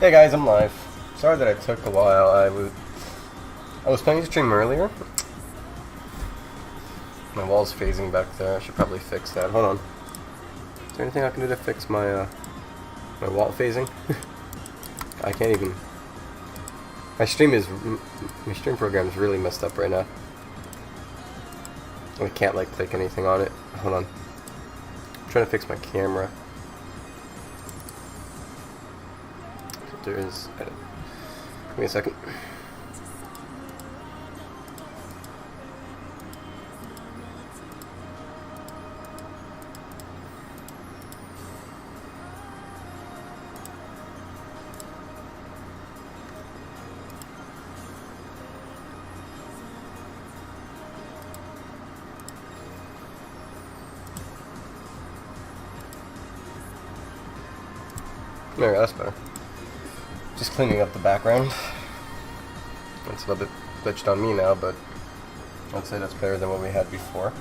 Hey guys, I'm live. Sorry that I took a while. I was planning to stream earlier. My wall's phasing back there. I should probably fix that. Hold on. Is there anything I can do to fix my my wall phasing? I can't even. My stream program is really messed up right now. I can't like click anything on it. Hold on. I'm trying to fix my camera. There is edit. Give me a second. There we go, that's better. Just cleaning up the background. It's a little bit glitched on me now, but I'd say that's better than what we had before.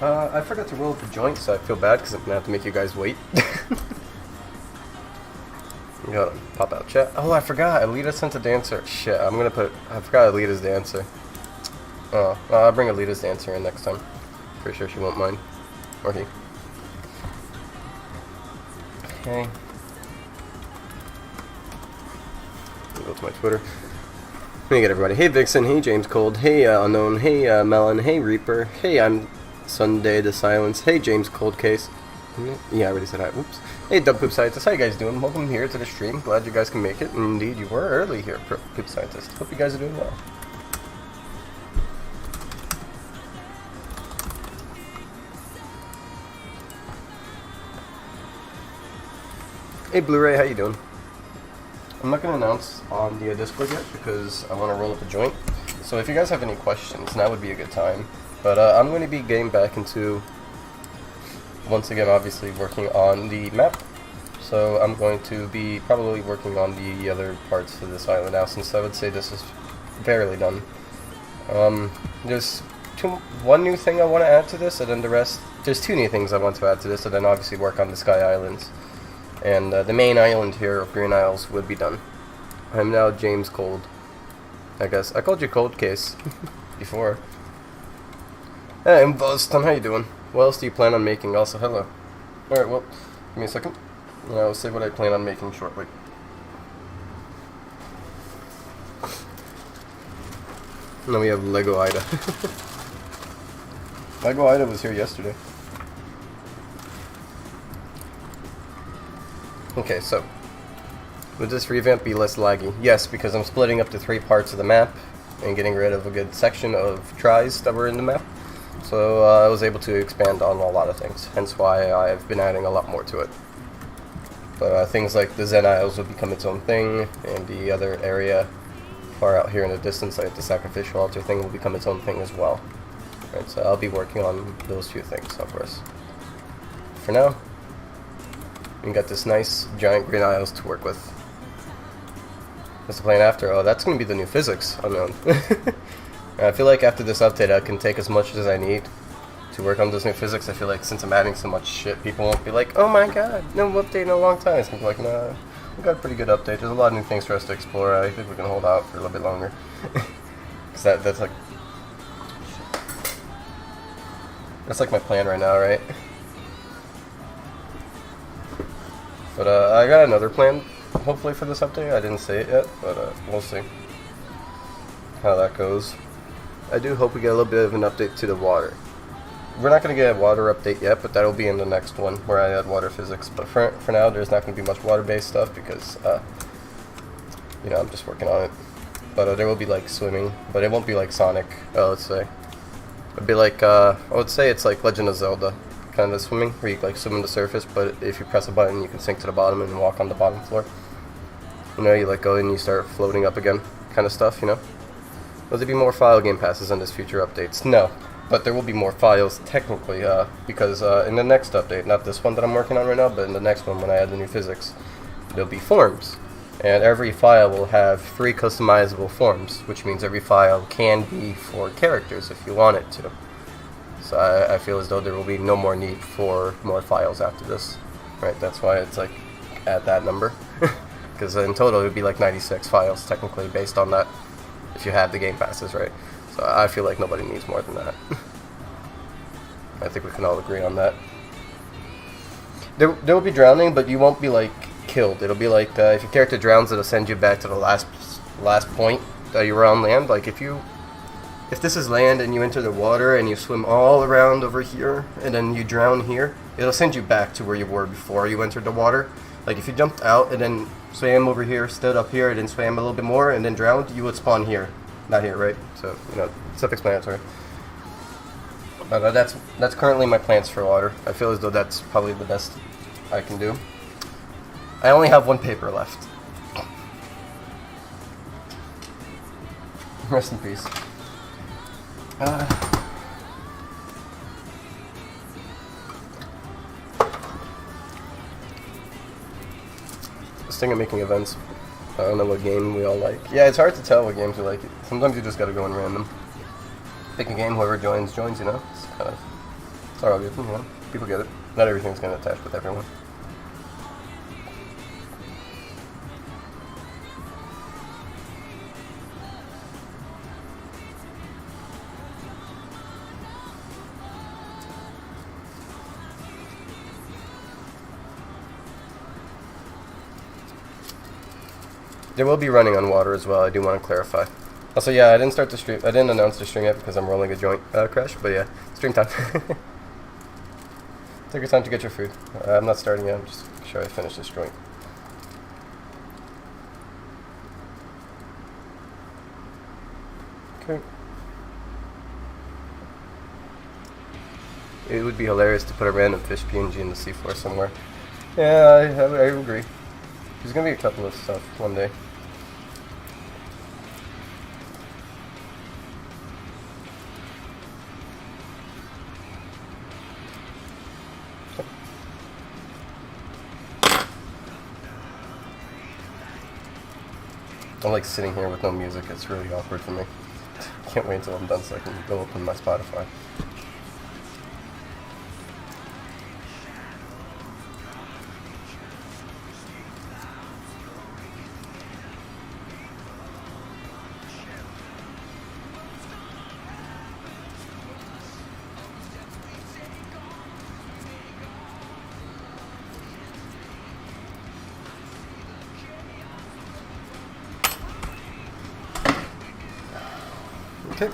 I forgot to roll up the joint, so I feel bad because I'm going to have to make you guys wait. Hold on, pop out chat. Oh, I forgot, Alita sent a dancer. Shit, I forgot Alita's dancer. Oh, well, I'll bring Alita's dancer in next time. Pretty sure she won't mind. Or he. Okay. Go to my Twitter. Let me get everybody. Hey Vixen, hey James Cold, hey Unknown, hey Melon, hey Reaper, hey I'm Sunday the Silence, hey James Cold Case. Yeah, I already said hi. Oops. Hey Dub Poop Scientist, how you guys doing? Welcome here to the stream. Glad you guys can make it. Indeed, you were early here, Poop Scientist. Hope you guys are doing well. Hey Blu-ray, how you doing? I'm not going to announce on the Discord yet because I want to roll up a joint. So if you guys have any questions, now would be a good time. But I'm going to be getting back into, once again, obviously working on the map. So I'm going to be probably working on the other parts of this island now, since I would say this is barely done. There's one new thing I want to add to this, and then the rest, there's two new things I want to add to this, and then obviously work on the Sky Islands. And the main island here of Green Isles would be done. I'm now James Cold. I guess. I called you Cold Case before. Hey, I'm Boston. How you doing? What else do you plan on making? Also, hello. Alright, well, give me a second. And I'll say what I plan on making shortly. And then we have Lego Ida. Lego Ida was here yesterday. Okay, so, would this revamp be less laggy? Yes, because I'm splitting up to 3 parts of the map and getting rid of a good section of tries that were in the map. So I was able to expand on a lot of things, hence why I've been adding a lot more to it. But things like the Zen Isles will become its own thing, and the other area far out here in the distance, like the Sacrificial Altar thing, will become its own thing as well. Right, so I'll be working on those few things, of course. For now, we got this nice giant Green Isles to work with. What's the plan after? Oh, that's going to be the new physics. Unknown. I feel like after this update I can take as much as I need to work on this new physics. I feel like since I'm adding so much shit, people won't be like, oh my god, no update in a long time. It's going to be like, nah, we got a pretty good update. There's a lot of new things for us to explore. I think we can hold out for a little bit longer. Because that's like my plan right now, right? But I got another plan, hopefully, for this update. I didn't say it yet, but we'll see how that goes. I do hope we get a little bit of an update to the water. We're not going to get a water update yet, but that'll be in the next one, where I add water physics. But for now, there's not going to be much water-based stuff, because, you know, I'm just working on it. But there will be, like, swimming, but it won't be like Sonic, let's say. It'll be like, I would say it's like Legend of Zelda. Kind of swimming, where you like swim on the surface, but if you press a button you can sink to the bottom and walk on the bottom floor. You know, you let go and you start floating up again, kind of stuff, you know. Will there be more file game passes in this future updates? No, but there will be more files technically, because in the next update, not this one that I'm working on right now, but in the next one when I add the new physics, there'll be forms. And every file will have 3 customizable forms, which means every file can be for characters if you want it to. So I feel as though there will be no more need for more files after this. Right, that's why it's like at that number. because in total it would be like 96 files technically based on that, if you have the game passes, right? So I feel like nobody needs more than that. I think we can all agree on that. There will be drowning, but you won't be like killed. It'll be like if your character drowns, it'll send you back to the last point that you were on land. Like if this is land and you enter the water and you swim all around over here and then you drown here, it'll send you back to where you were before you entered the water. Like if you jumped out and then swam over here, stood up here, and then swam a little bit more and then drowned, you would spawn here, not here, right? So self-explanatory. But that's currently my plans for water. I feel as though that's probably the best I can do. I only have one paper left. Rest in peace. This thing of making events. I don't know what game we all like. Yeah, it's hard to tell what games we like. Sometimes you just gotta go in random. Pick a game, whoever joins, you know? It's all good, you know? People get it. Not everything's gonna attach with everyone. There will be running on water as well, I do want to clarify. Also, yeah, I didn't start the stream. I didn't announce the stream yet because I'm rolling a joint crash, but yeah, stream time. Take your time to get your food. I'm not starting yet, I'm just sure I finish this joint. Okay. It would be hilarious to put a random fish PNG in the seafloor somewhere. Yeah, I agree. There's gonna be a couple of stuff one day. I'm like sitting here with no music, it's really awkward for me. Can't wait until I'm done so I can go open my Spotify. Okay.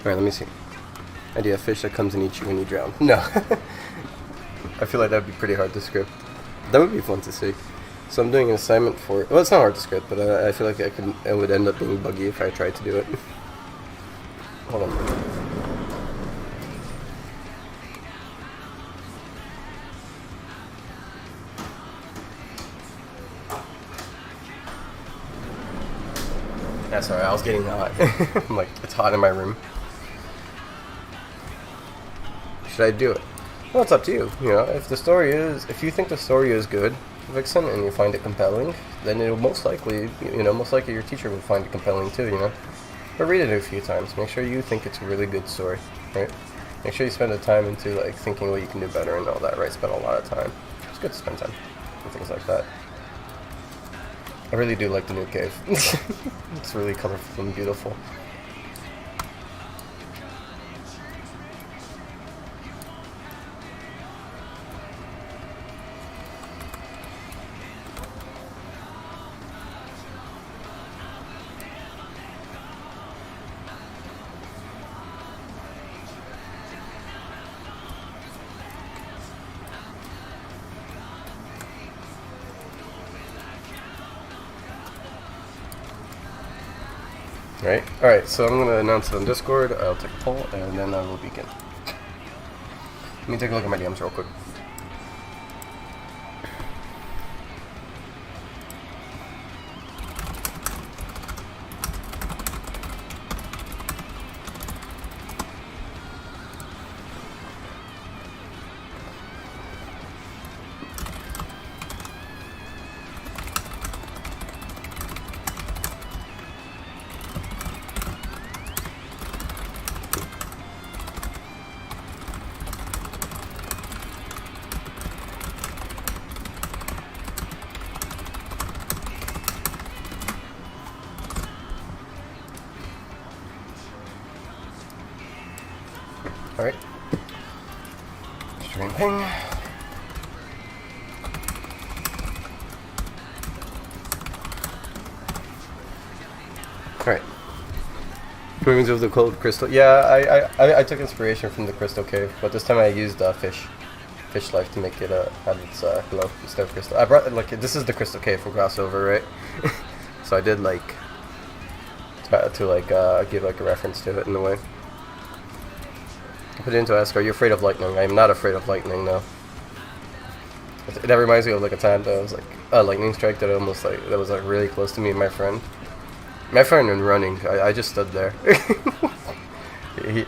Alright, let me see. Idea of fish that comes and eats you when you drown. No. I feel like that would be pretty hard to script. That would be fun to see. So I'm doing an assignment for... Well, it's not hard to script, but I feel like it would end up being buggy if I tried to do it. Hold on. That's alright, I was getting hot. I'm like, it's hot in my room. Should I do it? Well, it's up to you. You know, if you think the story is good, Vixen, and you find it compelling, then it'll most likely your teacher will find it compelling too, you know? But read it a few times. Make sure you think it's a really good story, right? Make sure you spend the time into, like, thinking what you can do better and all that, right? Spend a lot of time. It's good to spend time and things like that. I really do like the new cave. It's really colorful and beautiful. Alright, so I'm going to announce it on Discord, I'll take a poll, and then I will begin. Let me take a look at my DMs real quick. Alright. Stream ping. Alright. Ruins of the cold crystal. Yeah, I took inspiration from the crystal cave, but this time I used fish life to make it have its glow instead of crystal. I brought like this is the crystal cave for crossover, right? So I did like to like give like a reference to it in a way. I put it into ask, are you afraid of lightning? I am not afraid of lightning, no. That reminds me of like a time that I was like a lightning strike that almost like that was like really close to me and my friend. My friend was running. I just stood there. he,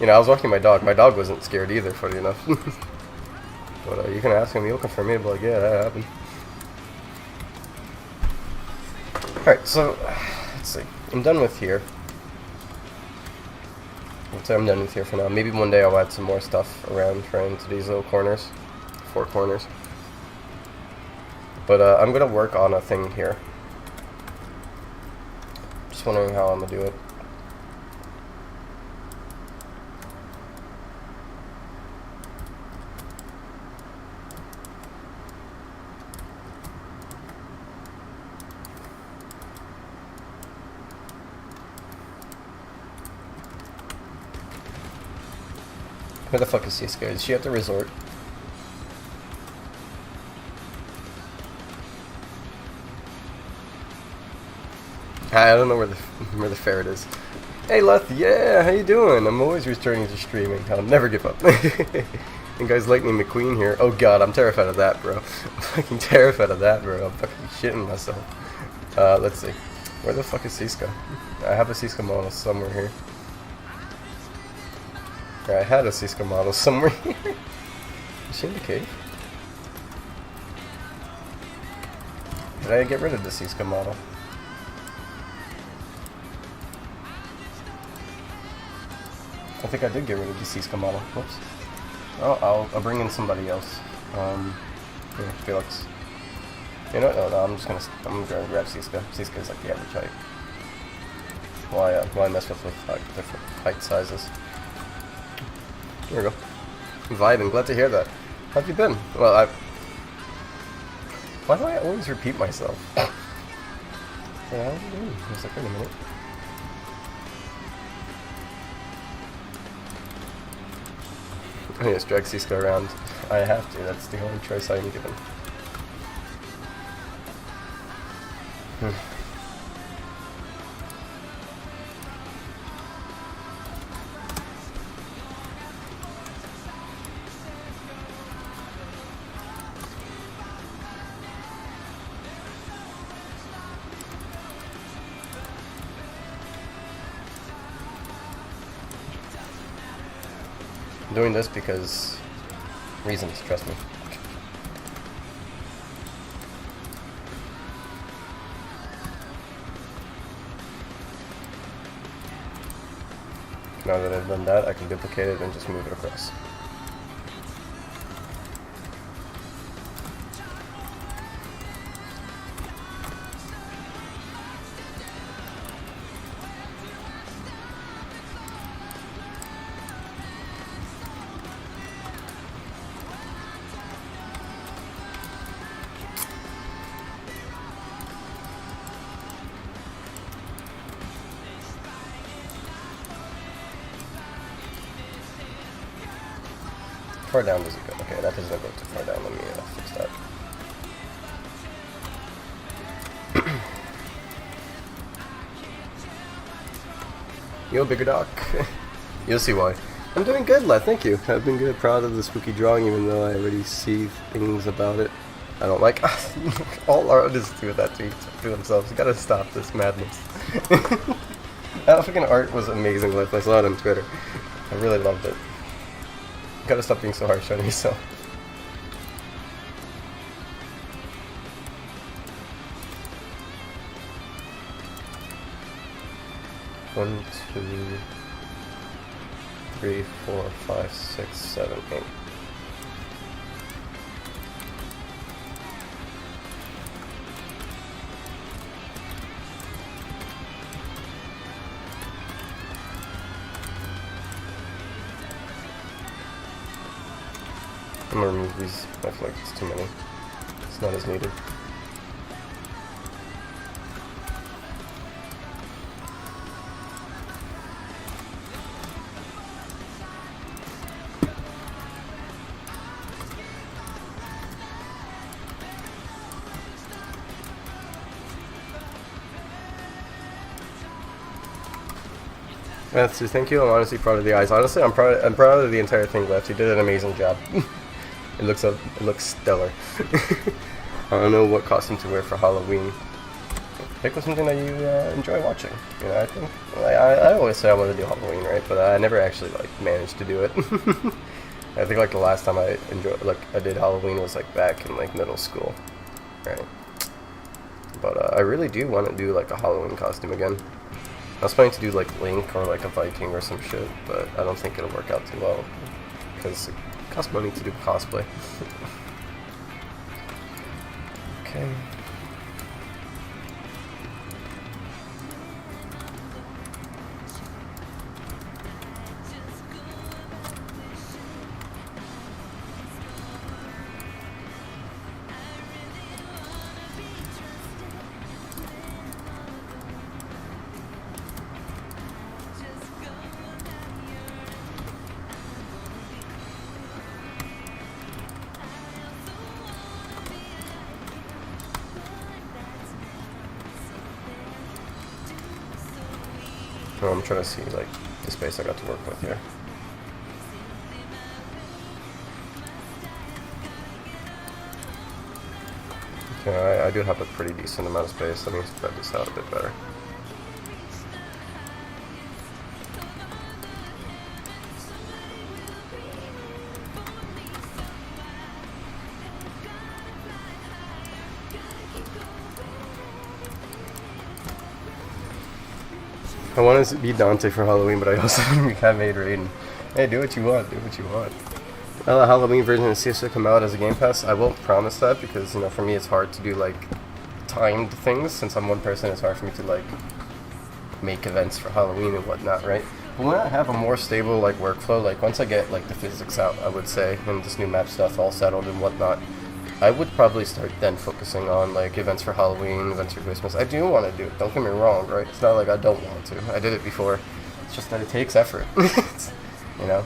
you know, I was walking my dog. My dog wasn't scared either, funny enough. But you can ask him. He'll confirm me. But like, yeah, that happened. Alright, so let's see. I'm done with here. Let's say I'm done with here for now. Maybe one day I'll add some more stuff around into these little corners. 4 corners. But I'm gonna work on a thing here. Just wondering how I'm gonna do it. Where the fuck is Siska? Is she at the resort? I don't know where the ferret is. Hey Leth, yeah, how you doing? I'm always returning to streaming. I'll never give up. And guys, Lightning McQueen here. Oh god, I'm terrified of that, bro. I'm fucking terrified of that, bro. I'm fucking shitting myself. Let's see. Where the fuck is Siska? I have a Siska model somewhere here. I had a Siska model somewhere here. Is she in the cave? Did I get rid of the Siska model? I think I did get rid of the Siska model. Whoops. Oh, I'll bring in somebody else. Yeah, Felix. You know what? No, I'm gonna grab Siska. Siska is like the average height. Why mess with like different height sizes? There we go. Vibing. Glad to hear that. How have you been? Well, why do I always repeat myself? Yeah, how are you doing? It's like, wait a minute. I need to drag Siska around. I have to. That's the only choice I'm given. I'm doing this because reasons, trust me. Now that I've done that, I can duplicate it and just move it across. Far down does it go? Okay, that doesn't go too far down. Let me fix that. Yo, bigger doc. You'll see why. I'm doing good, lad. Thank you. I've been good, proud of the spooky drawing, even though I already see things about it I don't like. All artists do that to themselves. You gotta stop this madness. That fucking art was amazing. Like, I saw it on Twitter. I really loved it. You gotta stop being so harsh on yourself. One, two, 3, 4, 5, 6, 7, 8. I'm gonna remove these. I feel like it's too many. It's not as needed. So thank you. I'm honestly proud of the eyes. Honestly, I'm proud of the entire thing left. You did an amazing job. It looks stellar. I don't know what costume to wear for Halloween. Pick something that you enjoy watching. You know, I think I always say I want to do Halloween, right? But I never actually like managed to do it. I think like the last time I did Halloween was like back in like middle school, right? But I really do want to do like a Halloween costume again. I was planning to do like Link or like a Viking or some shit, but I don't think it'll work out too well because it costs money to do cosplay. Okay. Oh, I'm trying to see like the space I got to work with here. Okay, I do have a pretty decent amount of space. Let me spread this out a bit better. I want to be Dante for Halloween, but I also have made Raiden. Hey, do what you want. Do what you want. Well, the Halloween version is supposed to come out as a Game Pass. I won't promise that because, you know, for me it's hard to do like timed things. Since I'm one person, it's hard for me to like make events for Halloween and whatnot, right? But when I have a more stable like workflow, like once I get like the physics out, I would say, and this new map stuff all settled and whatnot, I would probably start then focusing on like events for Halloween, events for Christmas. I do want to do it, don't get me wrong, right? It's not like I don't want to. I did it before. It's just that it takes effort, you know?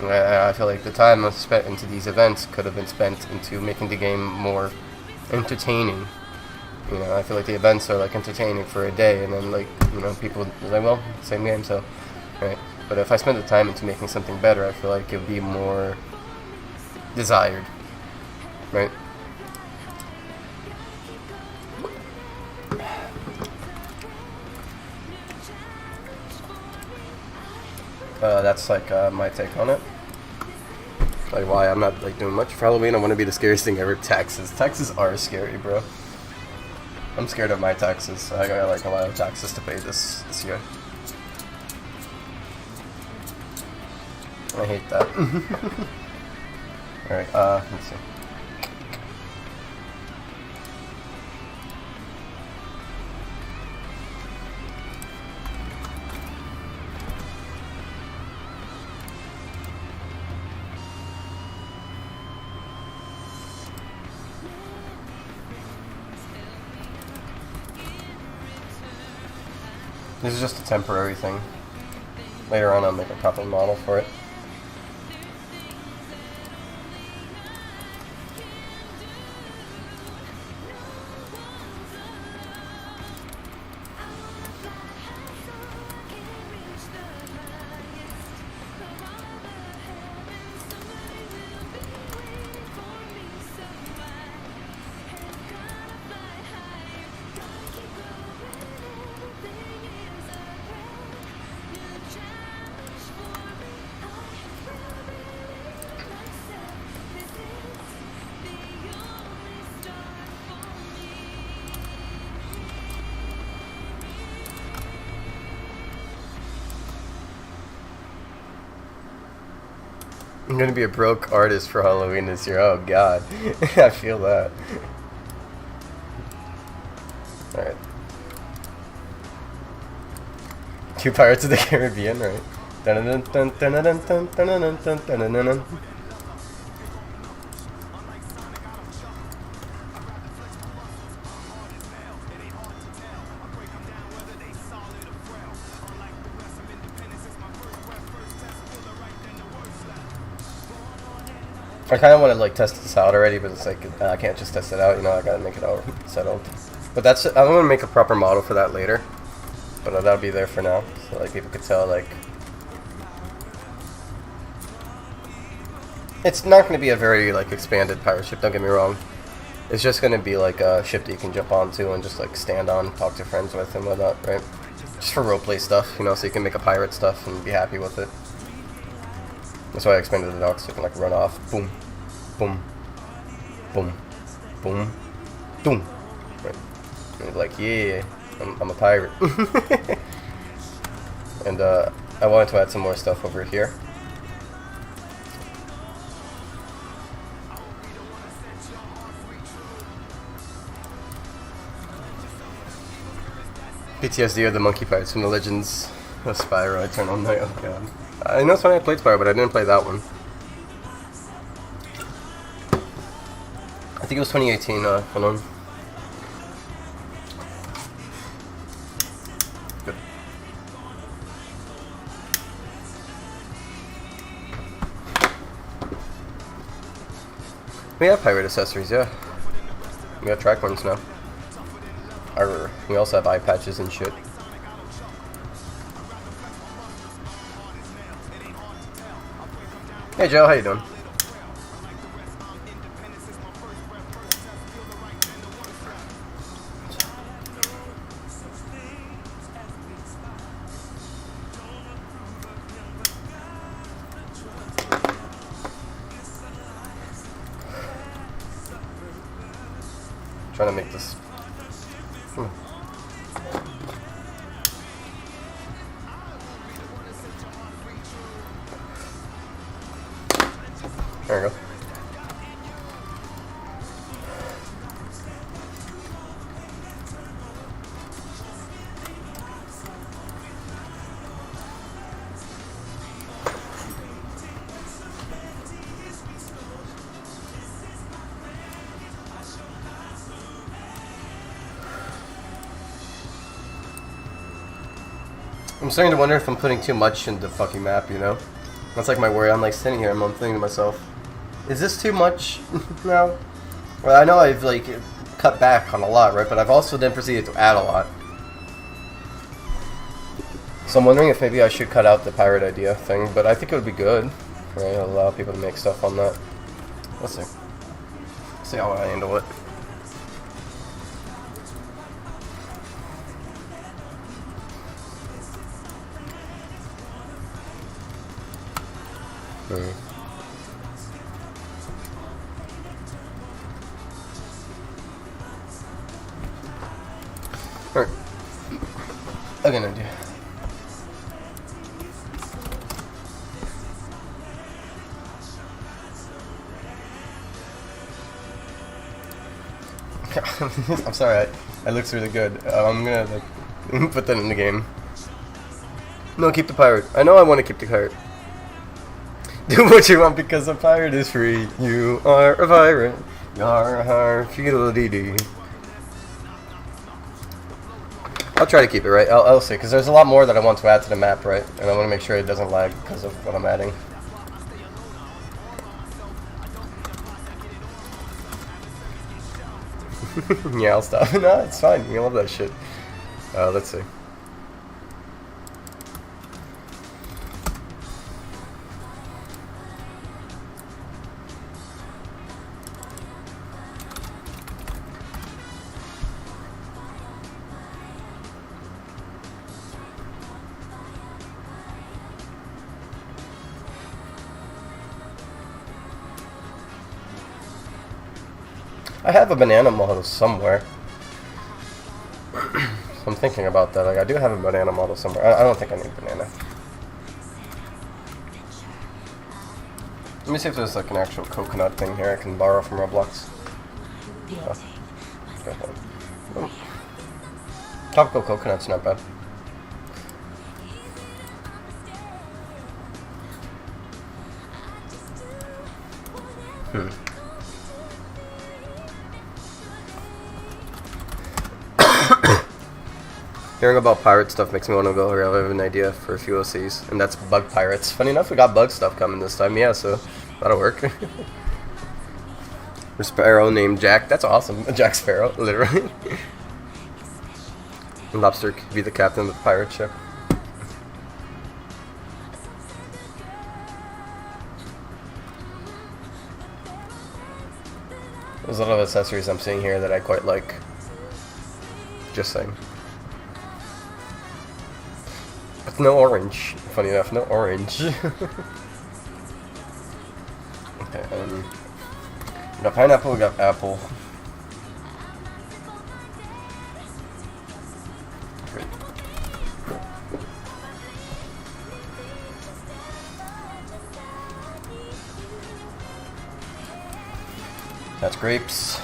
I feel like the time I've spent into these events could have been spent into making the game more entertaining. You know, I feel like the events are like entertaining for a day and then like, you know, people are like, well, same game, so, right? But if I spend the time into making something better, I feel like it would be more desired. Right. That's like my take on it. Like why I'm not like doing much for Halloween. I want to be the scariest thing ever. Taxes. Taxes are scary, bro. I'm scared of my taxes. I got like a lot of taxes to pay this year. I hate that. Alright, let's see. This is just a temporary thing. Later on I'll make a proper model for it. I'm gonna be a broke artist for Halloween this year. Oh god. I feel that. Alright. 2 Pirates of the Caribbean, right? Dun dun dun dun dun dun dun dun dun dun dun dun. I kind of want to like test this out already, but it's like I can't just test it out. You know, I gotta make it all settled. But that's I'm gonna make a proper model for that later. But that'll be there for now, so like people could tell like it's not gonna be a very like expanded pirate ship. Don't get me wrong. It's just gonna be like a ship that you can jump onto and just like stand on, talk to friends with and whatnot, right? Just for roleplay stuff, you know, so you can make a pirate stuff and be happy with it. That's why I expanded the dock so you can like run off. Boom, boom, boom, boom, boom. Right. And you're like, yeah, I'm a pirate. And I wanted to add some more stuff over here. PTSD of the monkey pirates from the Legends of Spyro Eternal Night. Oh god. I know it's funny I played Spyro, but I didn't play that one. I think it was 2018, hold on. Good. We have pirate accessories, yeah. We got track ones now. We also have eye patches and shit. Hey Joe, how you doing? Trying to make this. There we go. I'm starting to wonder if I'm putting too much into the fucking map, you know? That's like my worry. I'm like sitting here and I'm thinking to myself, is this too much now? Well, I know I've like cut back on a lot, right? But I've also then proceeded to add a lot. So I'm wondering if maybe I should cut out the pirate idea thing, but I think it would be good, right? It'll allow people to make stuff on that. Let's see. See how I handle it. Alright. I got an idea. I'm sorry, I looks really good. I'm gonna like put that in the game. No, keep the pirate. I know I want to keep the pirate. Do what you want because a pirate is free. You are a pirate. Yar har fiddle dee dee. I'll try to keep it, right? I'll see, because there's a lot more that I want to add to the map, right? And I want to make sure it doesn't lag because of what I'm adding. Yeah, I'll stop. No, it's fine. You love that shit. Let's see. I have a banana model somewhere. So I'm thinking about that. Like, I do have a banana model somewhere. I don't think I need a banana. Let me see if there's like an actual coconut thing here I can borrow from Roblox. Oh. Tropical coconut's not bad. Hearing about pirate stuff makes me want to go here. I have an idea for a few OCs, and that's bug pirates. Funny enough, we got bug stuff coming this time, yeah, so that'll work. A sparrow named Jack. That's awesome. Jack Sparrow, literally. Lobster could be the captain of the pirate ship. There's a lot of accessories I'm seeing here that I quite like. Just saying. But no orange. Funny enough, no orange. Okay, we got pineapple, we got apple. Great. That's grapes.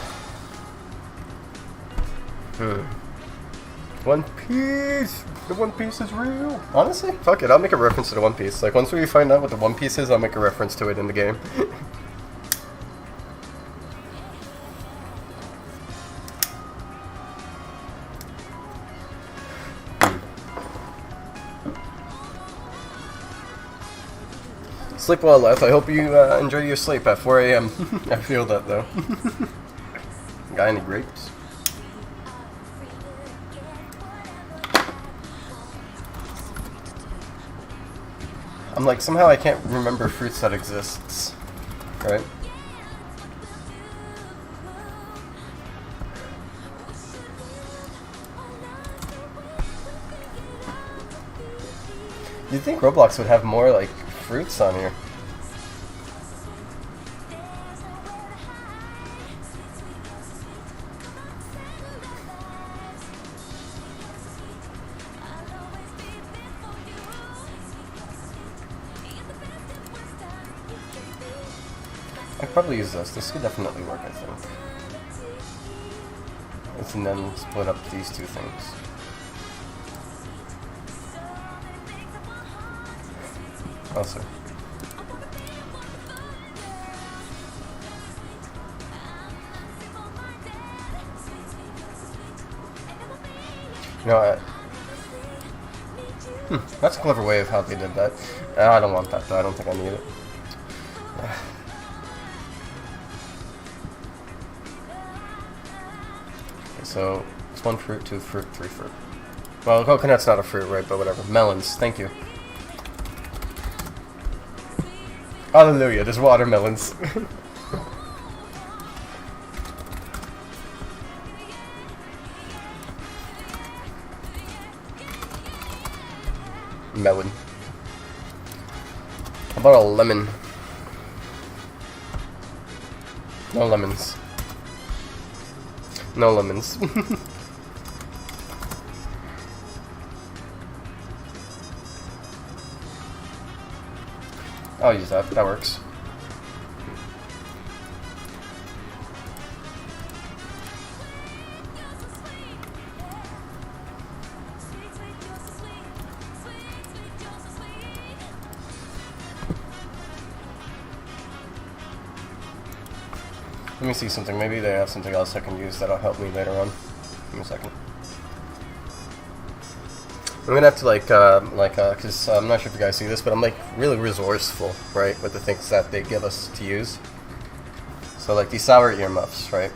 One Piece! The One Piece is real! Honestly, fuck it, I'll make a reference to the One Piece. Like, once we find out what the One Piece is, I'll make a reference to it in the game. Sleep well, Leth. I hope you enjoy your sleep at 4 AM. I feel that, though. Got any grapes? I'm like, somehow I can't remember fruits that exists. Right? You'd think Roblox would have more, like, fruits on here. I could probably use this. This could definitely work, I think. And then split up these two things. Also. You know what? That's a clever way of how they did that. I don't want that though. I don't think I need it. Okay, so it's 1 fruit, 2 fruit, 3 fruit. Well, coconut's not a fruit, right? But whatever. Melons. Thank you. Hallelujah, there's watermelons. Melon. How about a lemon? No lemons. No lemons. I'll use that. That works. Let me see something. Maybe they have something else I can use that'll help me later on. Give me a second. I'm gonna have to cause I'm not sure if you guys see this, but I'm like really resourceful, right, with the things that they give us to use. So like these sour earmuffs, right?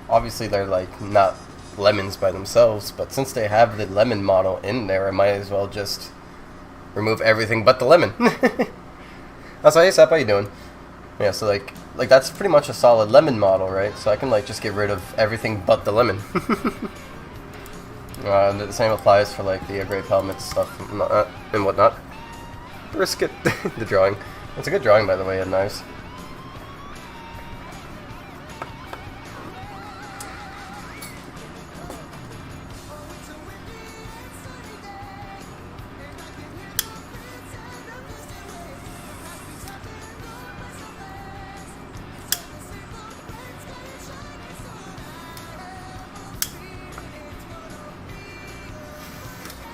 Obviously they're like not lemons by themselves, but since they have the lemon model in there, I might as well just remove everything but the lemon. That's hey Sap, how you doing? Yeah, so like that's pretty much a solid lemon model, right? So I can like just get rid of everything but the lemon. The same applies for like the grape helmet stuff and whatnot. Brisket, the drawing. It's a good drawing, by the way, and nice.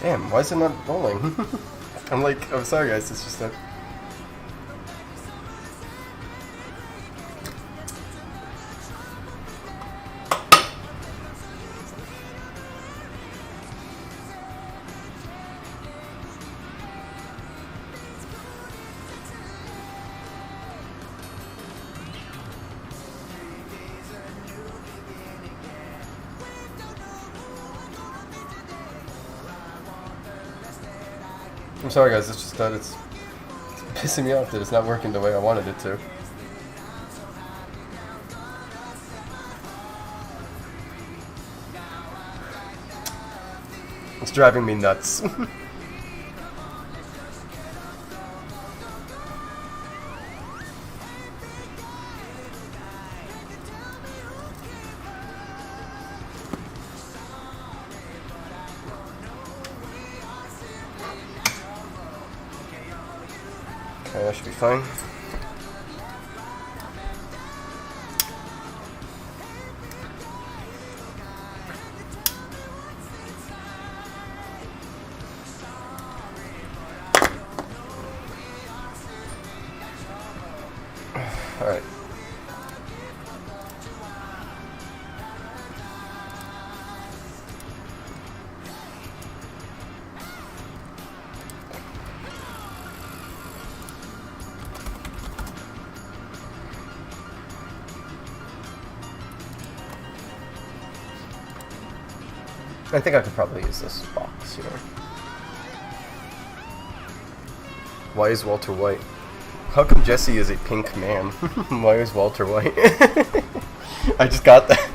Damn, why is it not rolling? I'm sorry guys, it's just that. I'm sorry guys, it's just that it's pissing me off that it's not working the way I wanted it to. It's driving me nuts. Okay, that should be fine. Alright. I think I could probably use this box here. Why is Walter white? How come Jesse is a pink man? Why is Walter white? I just got that.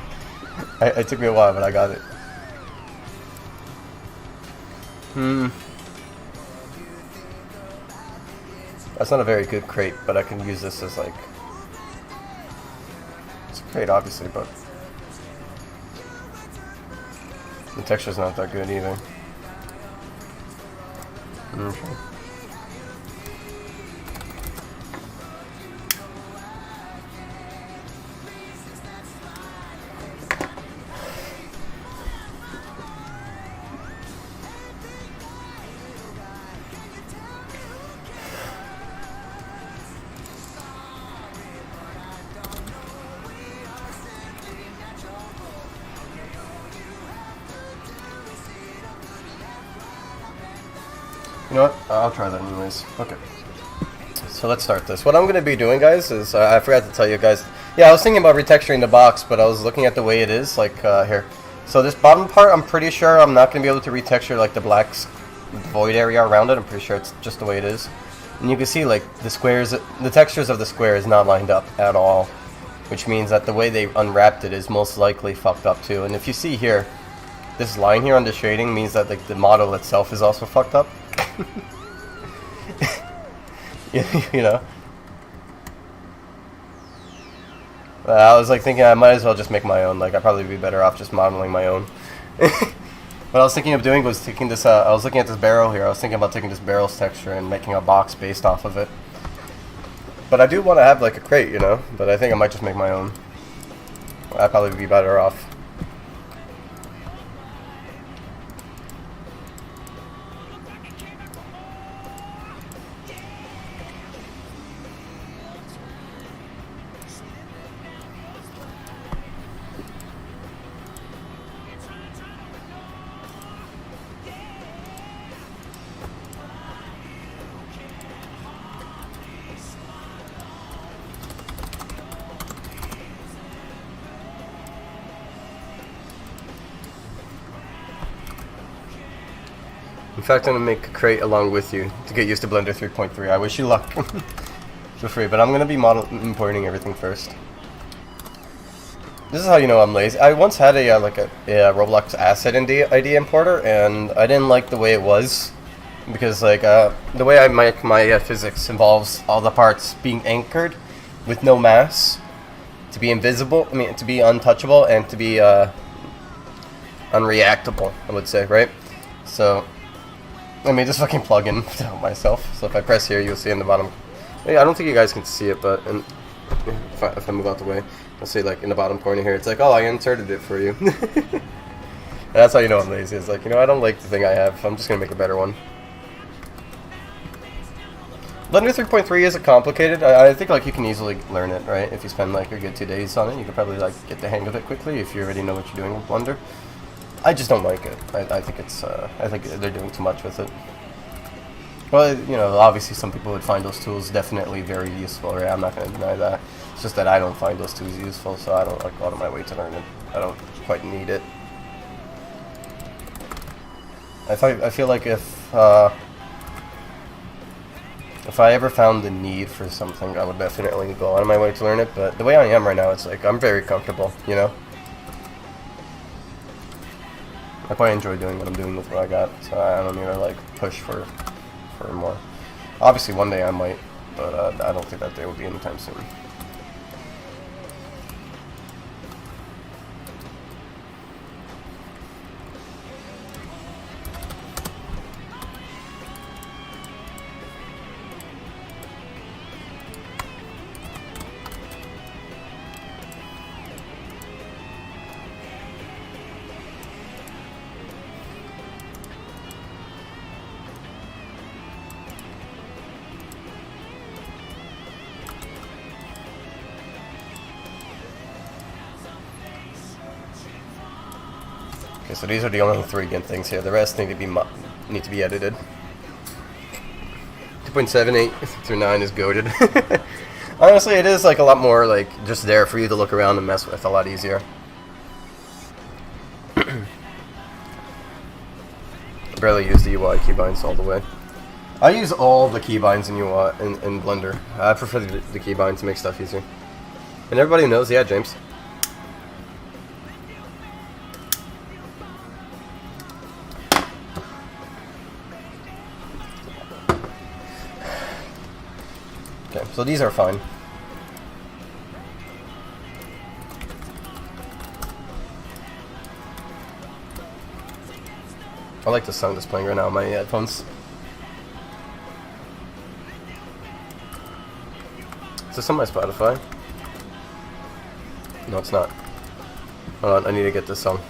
It took me a while, but I got it. That's not a very good crate, but I can use this as like... It's a crate, obviously, but... The texture's not that good either. Okay. You know what? I'll try that anyways. Okay. So let's start this. What I'm going to be doing, guys, is... I forgot to tell you guys. Yeah, I was thinking about retexturing the box, but I was looking at the way it is, like, here. So this bottom part, I'm pretty sure I'm not going to be able to retexture, like, the black void area around it. I'm pretty sure it's just the way it is. And you can see, like, the squares... The textures of the square is not lined up at all. Which means that the way they unwrapped it is most likely fucked up, too. And if you see here, this line here on the shading means that, like, the model itself is also fucked up. You know, I was like thinking I might as well just make my own. Like I'd probably be better off just modeling my own. What I was thinking of doing was taking this. I was looking at this barrel here. I was thinking about taking this barrel's texture and making a box based off of it. But I do want to have like a crate, you know. But I think I might just make my own. I'd probably be better off. In fact, I'm going to make a crate along with you to get used to Blender 3.3. I wish you luck. Feel free, but I'm going to be importing everything first. This is how you know I'm lazy. I once had a Roblox asset ID importer, and I didn't like the way it was. Because like the way I make my physics involves all the parts being anchored with no mass to be invisible, to be untouchable, and to be unreactable, I would say, right? So I made this fucking plugin to help myself. So if I press here, you'll see in the bottom. I don't think you guys can see it, but if I move out the way, you'll see like in the bottom corner here. It's like, oh, I inserted it for you. And that's how you know I'm lazy. It's like, you know, I don't like the thing I have. I'm just gonna make a better one. Blender 3.3 isn't complicated. I think like you can easily learn it, right? If you spend like a good 2 days on it, you can probably like get the hang of it quickly if you already know what you're doing with Blender. I just don't like it. I think it's I think they're doing too much with it. Well, you know, obviously some people would find those tools definitely very useful, right? I'm not going to deny that. It's just that I don't find those tools useful, so I don't like go out of my way to learn it. I don't quite need it. I feel like if If I ever found the need for something, I would definitely go out of my way to learn it, but the way I am right now, it's like, I'm very comfortable, you know? I quite enjoy doing what I'm doing with what I got, so I don't need to, like, push for more. Obviously, one day I might, but I don't think that day will be anytime soon. Okay, so these are the only 3 good things here. The rest need to be edited. 2.78 through 9 is goated. Honestly, it is like a lot more like just there for you to look around and mess with, a lot easier. I barely use the UI keybinds all the way. I use all the keybinds in UI in Blender. I prefer the keybinds to make stuff easier. And everybody knows, yeah, James. Okay, so these are fine. I like the song that's playing right now on my headphones. Is this on my Spotify? No, it's not. Hold on, I need to get this song.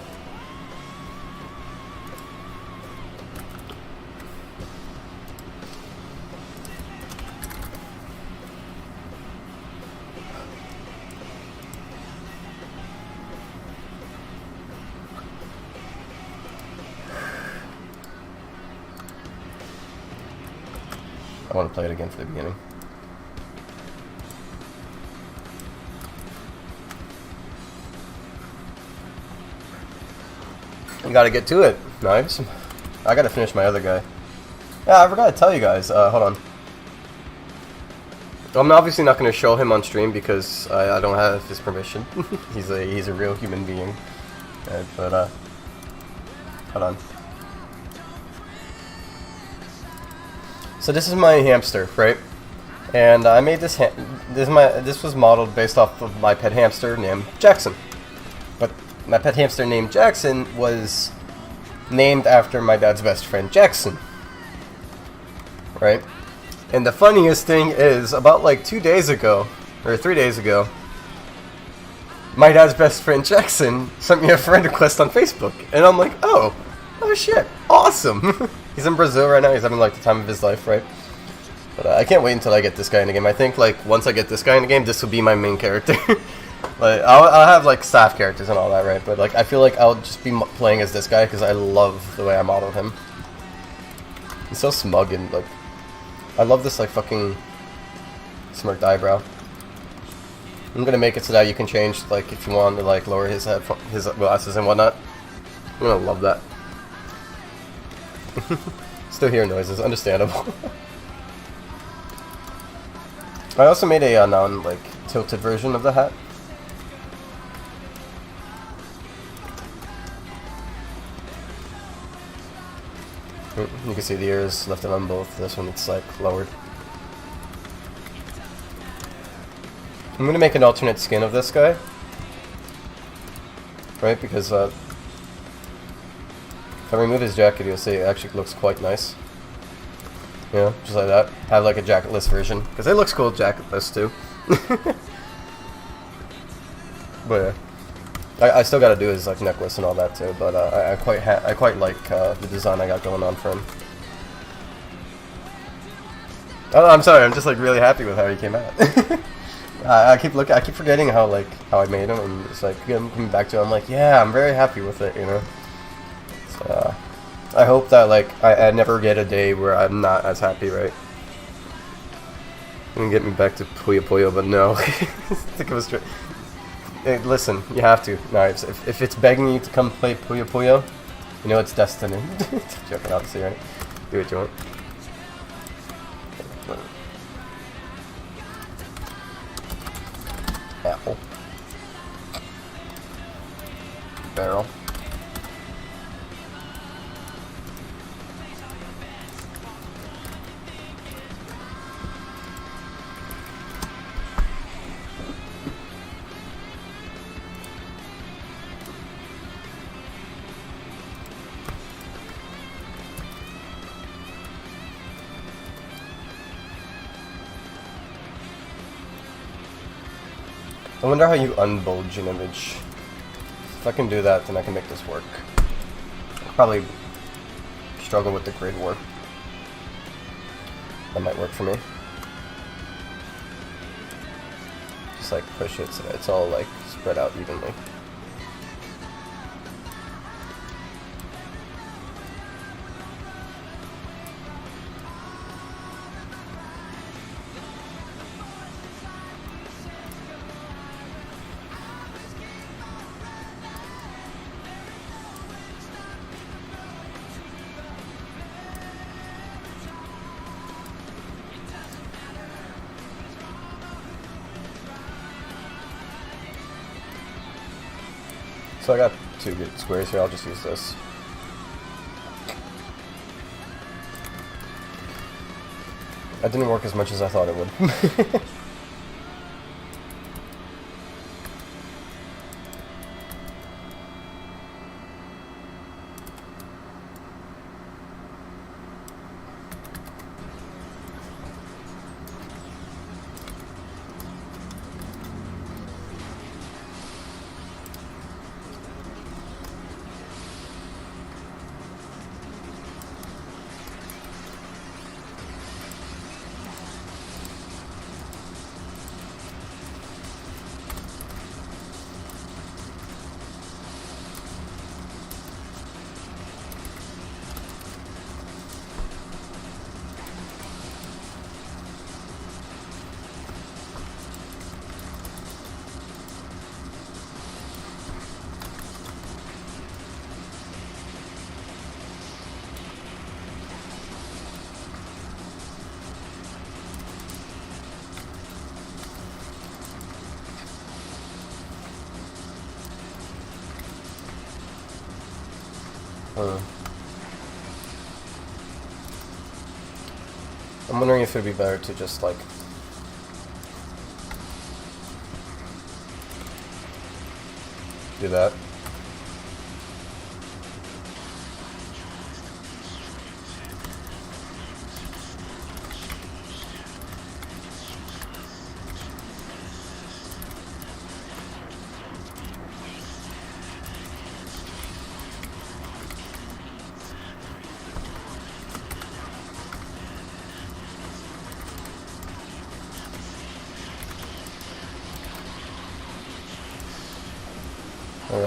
I want to play it again for the beginning. You gotta get to it, Knives. I gotta finish my other guy. Yeah, I forgot to tell you guys. Hold on. I'm obviously not gonna show him on stream because I don't have his permission. he's a real human being. But hold on. So this is my hamster, right? And I made this. This was modeled based off of my pet hamster named Jackson. But my pet hamster named Jackson was named after my dad's best friend Jackson, right? And the funniest thing is, about like 2 days ago, or 3 days ago, my dad's best friend Jackson sent me a friend request on Facebook, and I'm like, oh shit, awesome. He's in Brazil right now. He's having like the time of his life, right? But I can't wait until I get this guy in the game. I think like once I get this guy in the game, this will be my main character. Like I'll have like staff characters and all that, right? But like I feel like I'll just be playing as this guy because I love the way I modeled him. He's so smug and like I love this like fucking smirked eyebrow. I'm gonna make it so that you can change like if you want to like lower his his glasses and whatnot. I'm gonna love that. Still hear noises, understandable. I also made a non like tilted version of the hat. You can see the ears lifted on both. This one it's like lowered. I'm gonna make an alternate skin of this guy, right? Because if I remove his jacket, you'll see it actually looks quite nice. You know, just like that. Have like a jacketless version because it looks cool jacketless too. But yeah, I still gotta do his like necklace and all that too. But I quite like the design I got going on for him. Oh, I'm sorry. I'm just like really happy with how he came out. I keep forgetting how I made him, and it's like coming back to him. I'm like, yeah, I'm very happy with it. You know. So, I hope that like I never get a day where I'm not as happy, right? You can get me back to Puyo Puyo, but no. I think it was straight. Hey, listen, you have to, Knives. If it's begging you to come play Puyo Puyo, you know it's destiny. Joking, obviously, right? Do what you want. apple. Barrel. I wonder how you unbulge an image. If I can do that, then I can make this work. I'll probably struggle with the grid warp. That might work for me. Just like push it so that it's all like spread out evenly. So I got 2 good squares here, I'll just use this. That didn't work as much as I thought it would. I'm wondering if it'd be better to just like do that.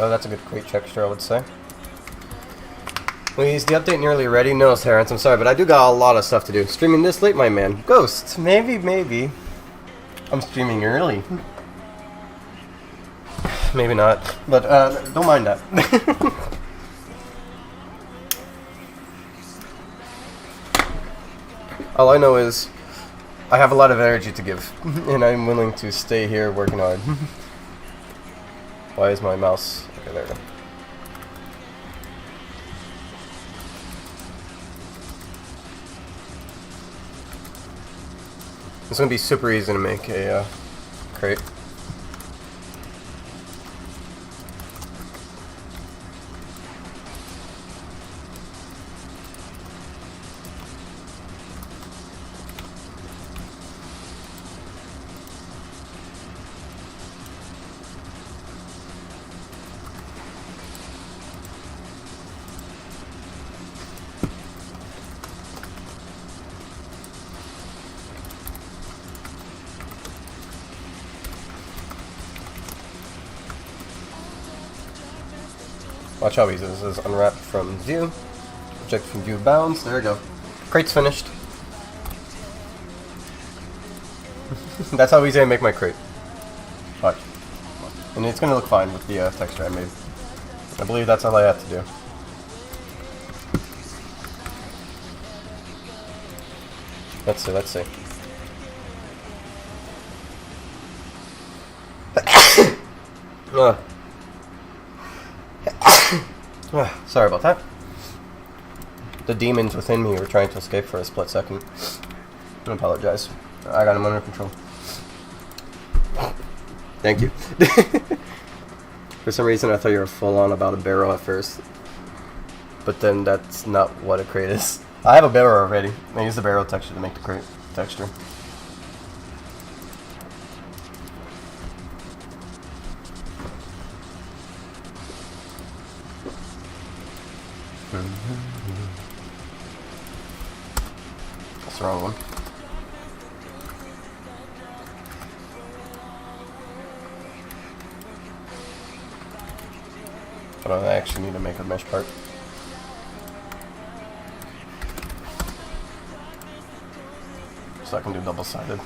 Oh, that's a good crate texture, I would say. Well, is the update nearly ready? No, Terrence, I'm sorry, but I do got a lot of stuff to do. Streaming this late, my man. Ghost, maybe. I'm streaming early. Maybe not, but don't mind that. All I know is I have a lot of energy to give, and I'm willing to stay here working hard. Why is my mouse... Okay, there we go. It's gonna be super easy to make a crate. Watch how easy this is. Unwrapped from view. Object from view bounds. There we go. Crate's finished. That's how easy I make my crate. Watch. And it's going to look fine with the texture I made. I believe that's all I have to do. Let's see. Sorry about that. The demons within me were trying to escape for a split second. I apologize. I got him under control. Thank you. For some reason, I thought you were full on about a barrel at first. But then that's not what a crate is. I have a barrel already. I use the barrel texture to make the crate texture. That's the wrong one. But I actually need to make a mesh part. So I can do double-sided.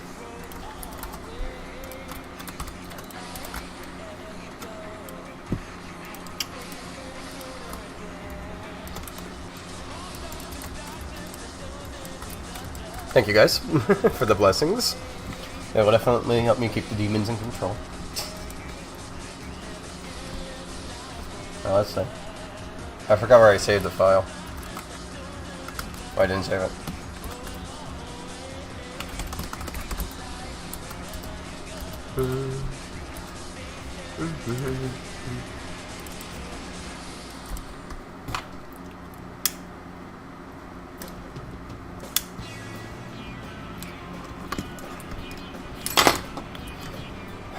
Thank you guys for the blessings. It will definitely help me keep the demons in control. Oh, let's see. I forgot where I saved the file. Oh, I didn't save it.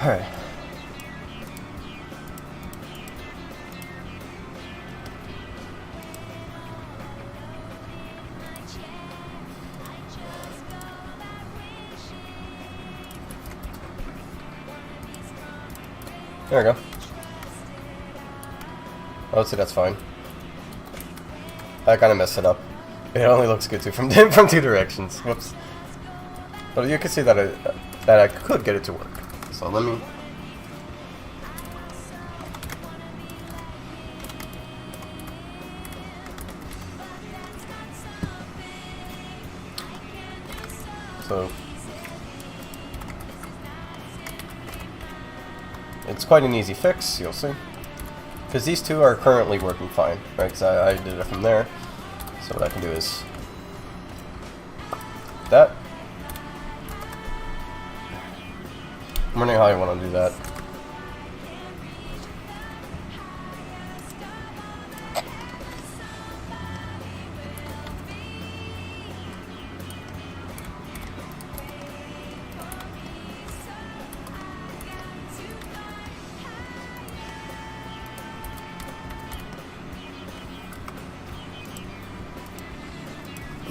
Alright. There we go. I would say that's fine. I kind of messed it up. It only looks good too from two directions. Whoops. But you can see that I could get it to work. So let me. So it's quite an easy fix, you'll see. Because these two are currently working fine, right? Because I did it from there. So what I can do is that. I'm wondering how I want to do that.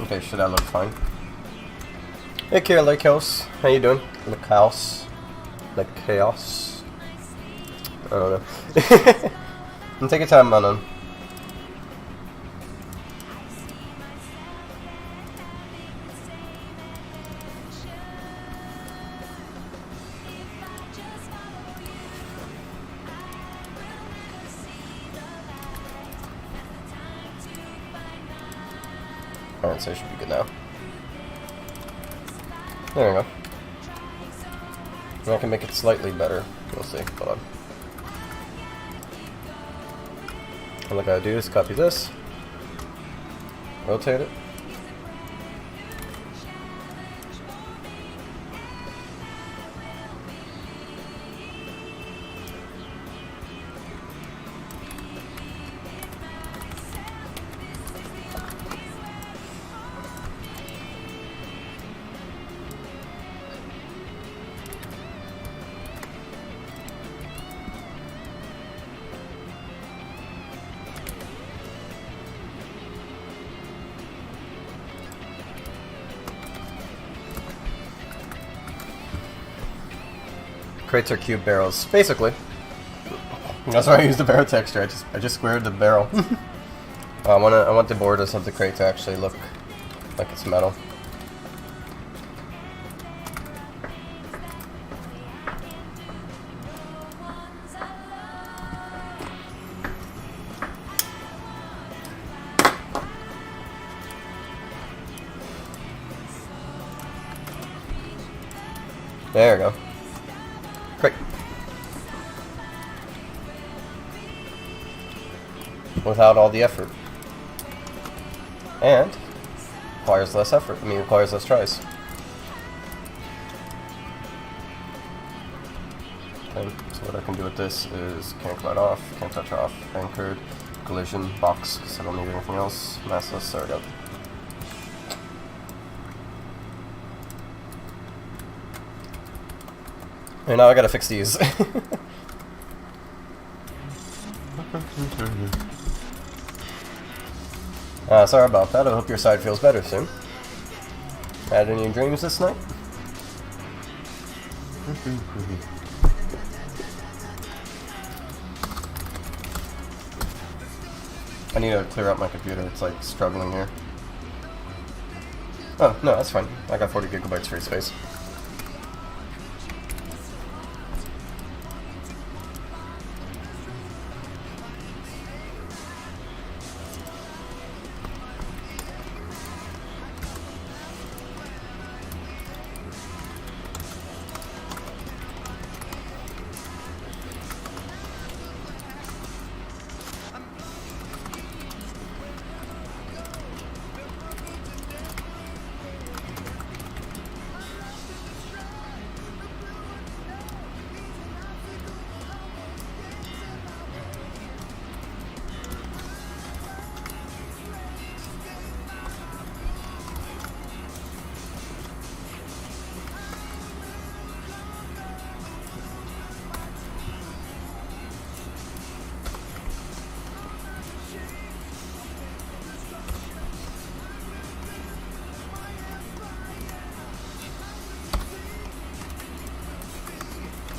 Okay, should that look fine? Hey, Kira Lake House, how you doing? Lake House, like chaos. I don't know. And take your time, man. Alright, so it should be good now. There we go. And I can make it slightly better. We'll see. Hold on. All I gotta do is copy this, rotate it. Crates are cube barrels, basically. That's why I use the barrel texture. I just squared the barrel. I want the borders of the crate to actually look like it's metal. There we go. Great. without all the effort. And requires less effort. I mean, requires less tries. Okay, so what I can do with this is can't collide off, can't touch off, anchored, collision, box, because I don't need anything else. Massless, there we go. And now I gotta fix these. Sorry about that. I hope your side feels better soon. Had any dreams this night? I need to clear up my computer. It's like struggling here. Oh, no, that's fine. I got 40 gigabytes free space.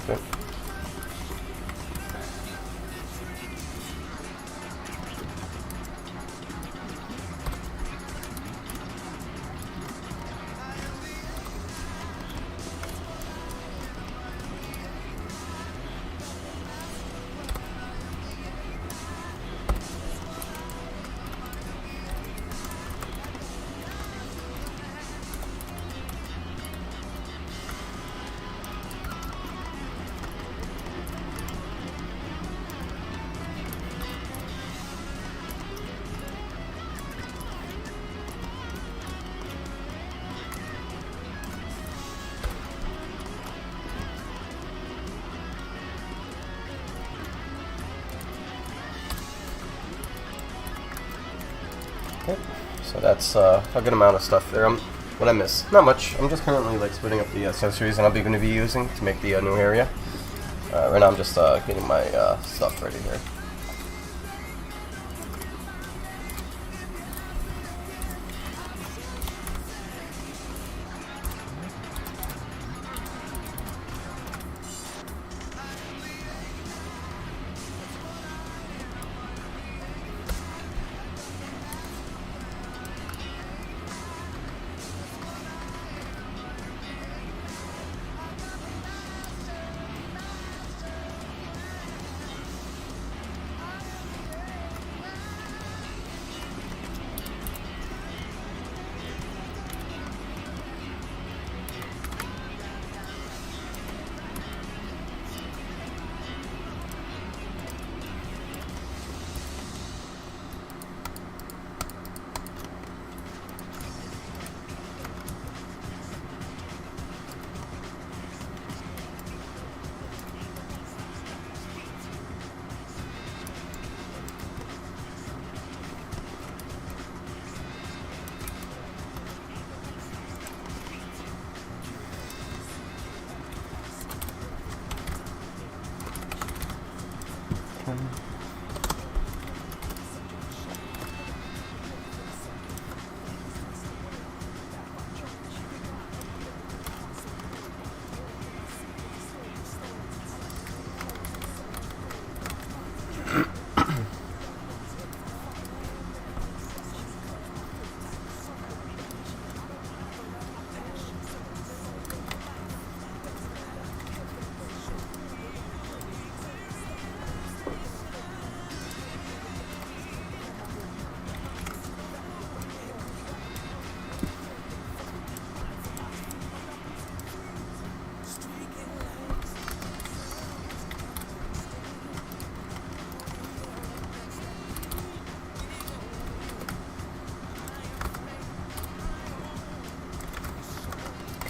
Okay. Okay, so that's a good amount of stuff there. What I miss? Not much. I'm just currently like splitting up the accessories that I'm going to be using to make the new area. Right now I'm just getting my stuff ready here.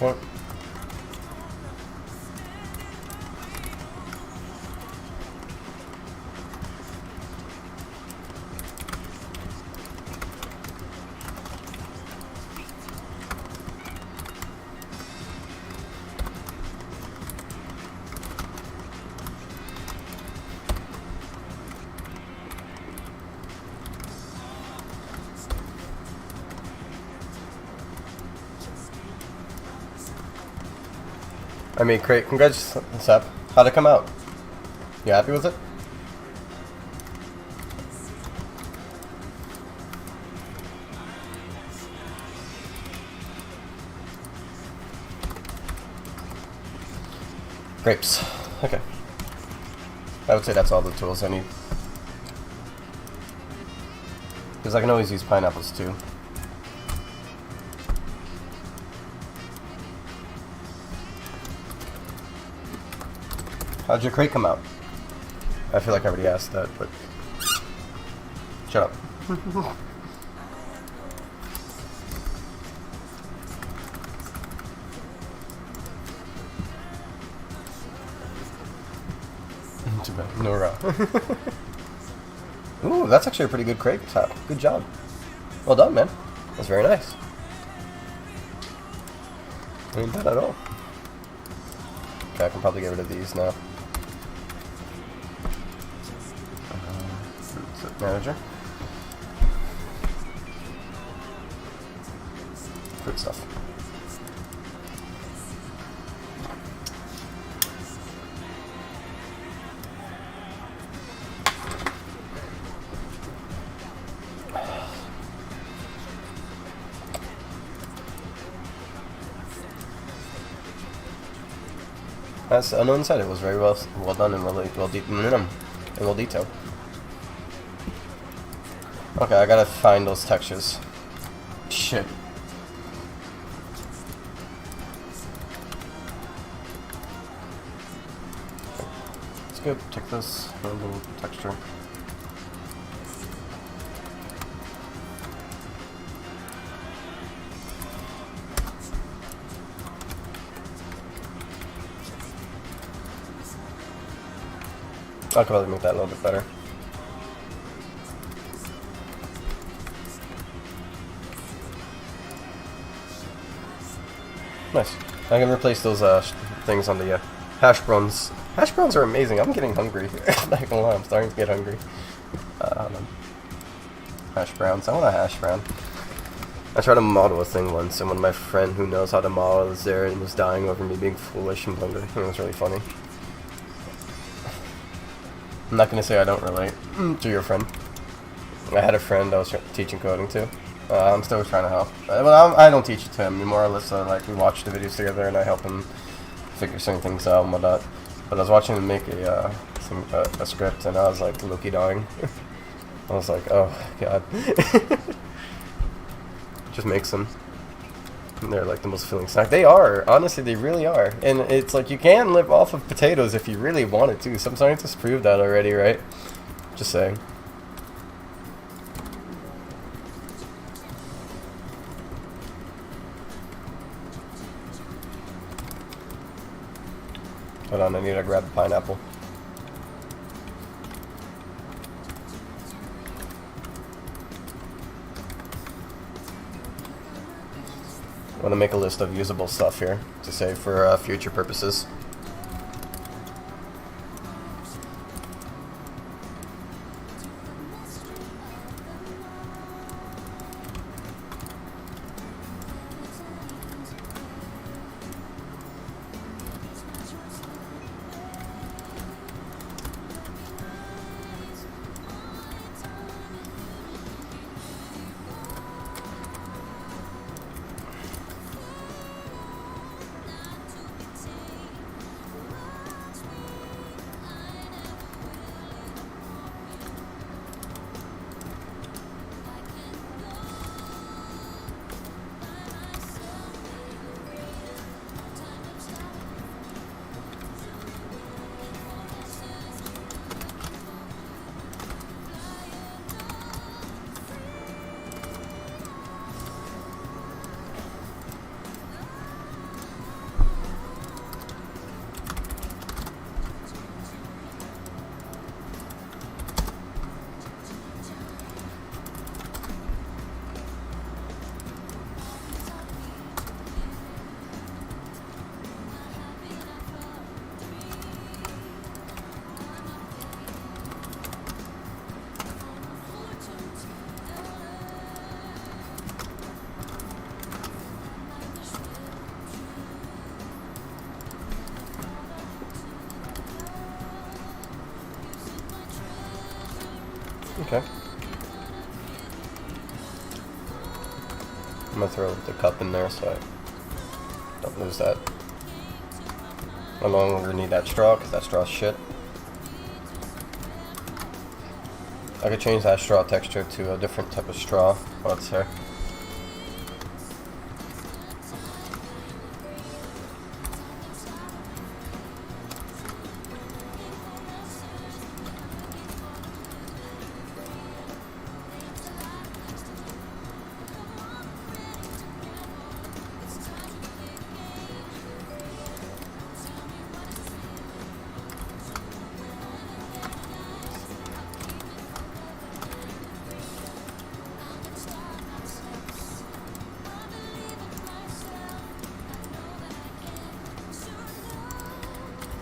Okay. I mean, great. Congratulations, Sap. How'd it come out? You happy with it? Grapes. Okay. I would say that's all the tools I need. Because I can always use pineapples too. How'd your crate come out? I feel like I already asked that, but... Shut up. Too bad. No raw. Ooh, that's actually a pretty good crate top. Good job. Well done, man. That's very nice. Ain't bad at all. Okay, I can probably get rid of these now. Manager. Good stuff. As Unknown said, it was very well done and well detailed. Okay, I gotta find those textures. Shit. It's good. Take this little texture. I could probably make that a little bit better. Nice. I can replace those things on the hash browns. Hash browns are amazing. I'm getting hungry. Not gonna lie, I'm starting to get hungry. Hash browns. I want a hash brown. I tried to model a thing once, and when my friend who knows how to model was there and was dying over me being foolish and hungry. It was really funny. I'm not gonna say I don't relate to your friend. I had a friend I was teaching coding to. I'm still trying to help. Well, I don't teach it to him. More or less, like, we watch the videos together and I help him figure certain things out and whatnot. But I was watching him make a script and I was like low-key dying. I was like, oh god. Just makes them. And they're like the most filling snack. They are. Honestly, they really are. And it's like you can live off of potatoes if you really wanted to. Some scientists proved that already, right? Just saying. Hold on, I need to grab the pineapple. I want to make a list of usable stuff here to save for future purposes. Okay. I'm gonna throw the cup in there so I don't lose that. I no longer need that straw because that straw's shit. I could change that straw texture to a different type of straw while it's here.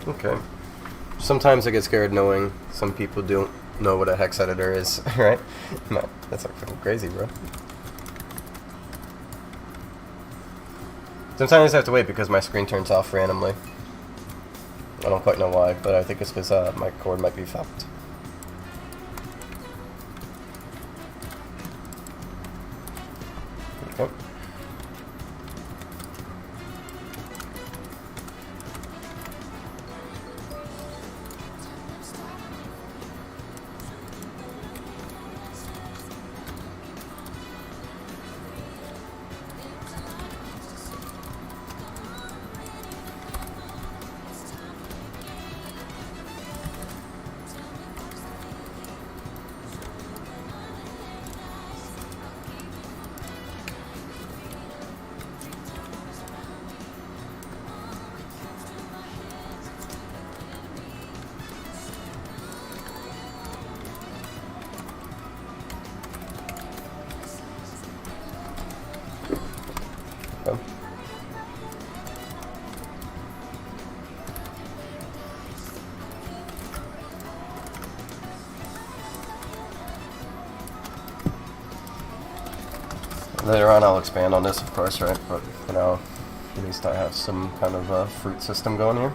Okay. Sometimes I get scared knowing some people don't know what a hex editor is, right? That's like fucking crazy, bro. Sometimes I have to wait because my screen turns off randomly. I don't quite know why, but I think it's because my cord might be fucked. Okay. Later on I'll expand on this, of course, right? But for now, at least I have some kind of fruit system going here.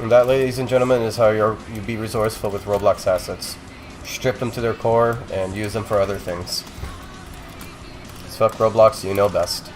And that, ladies and gentlemen, is how you be resourceful with Roblox assets. Strip them to their core and use them for other things. Fuck Roblox, you know best.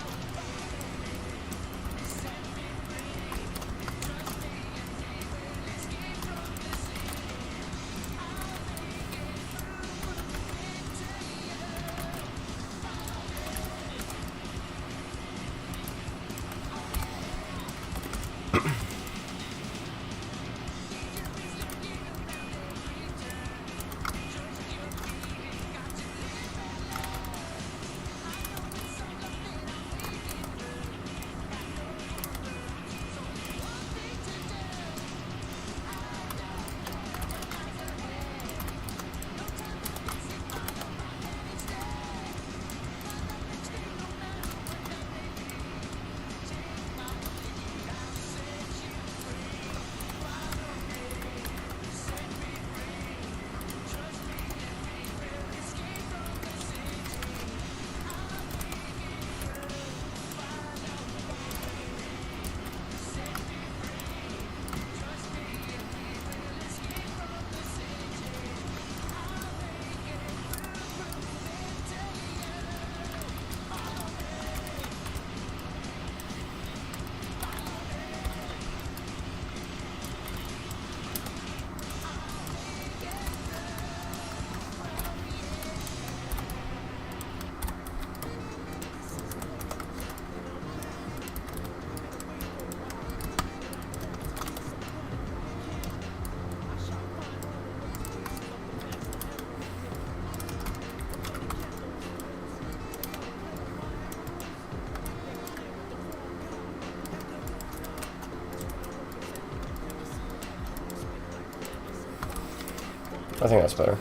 I think that's better.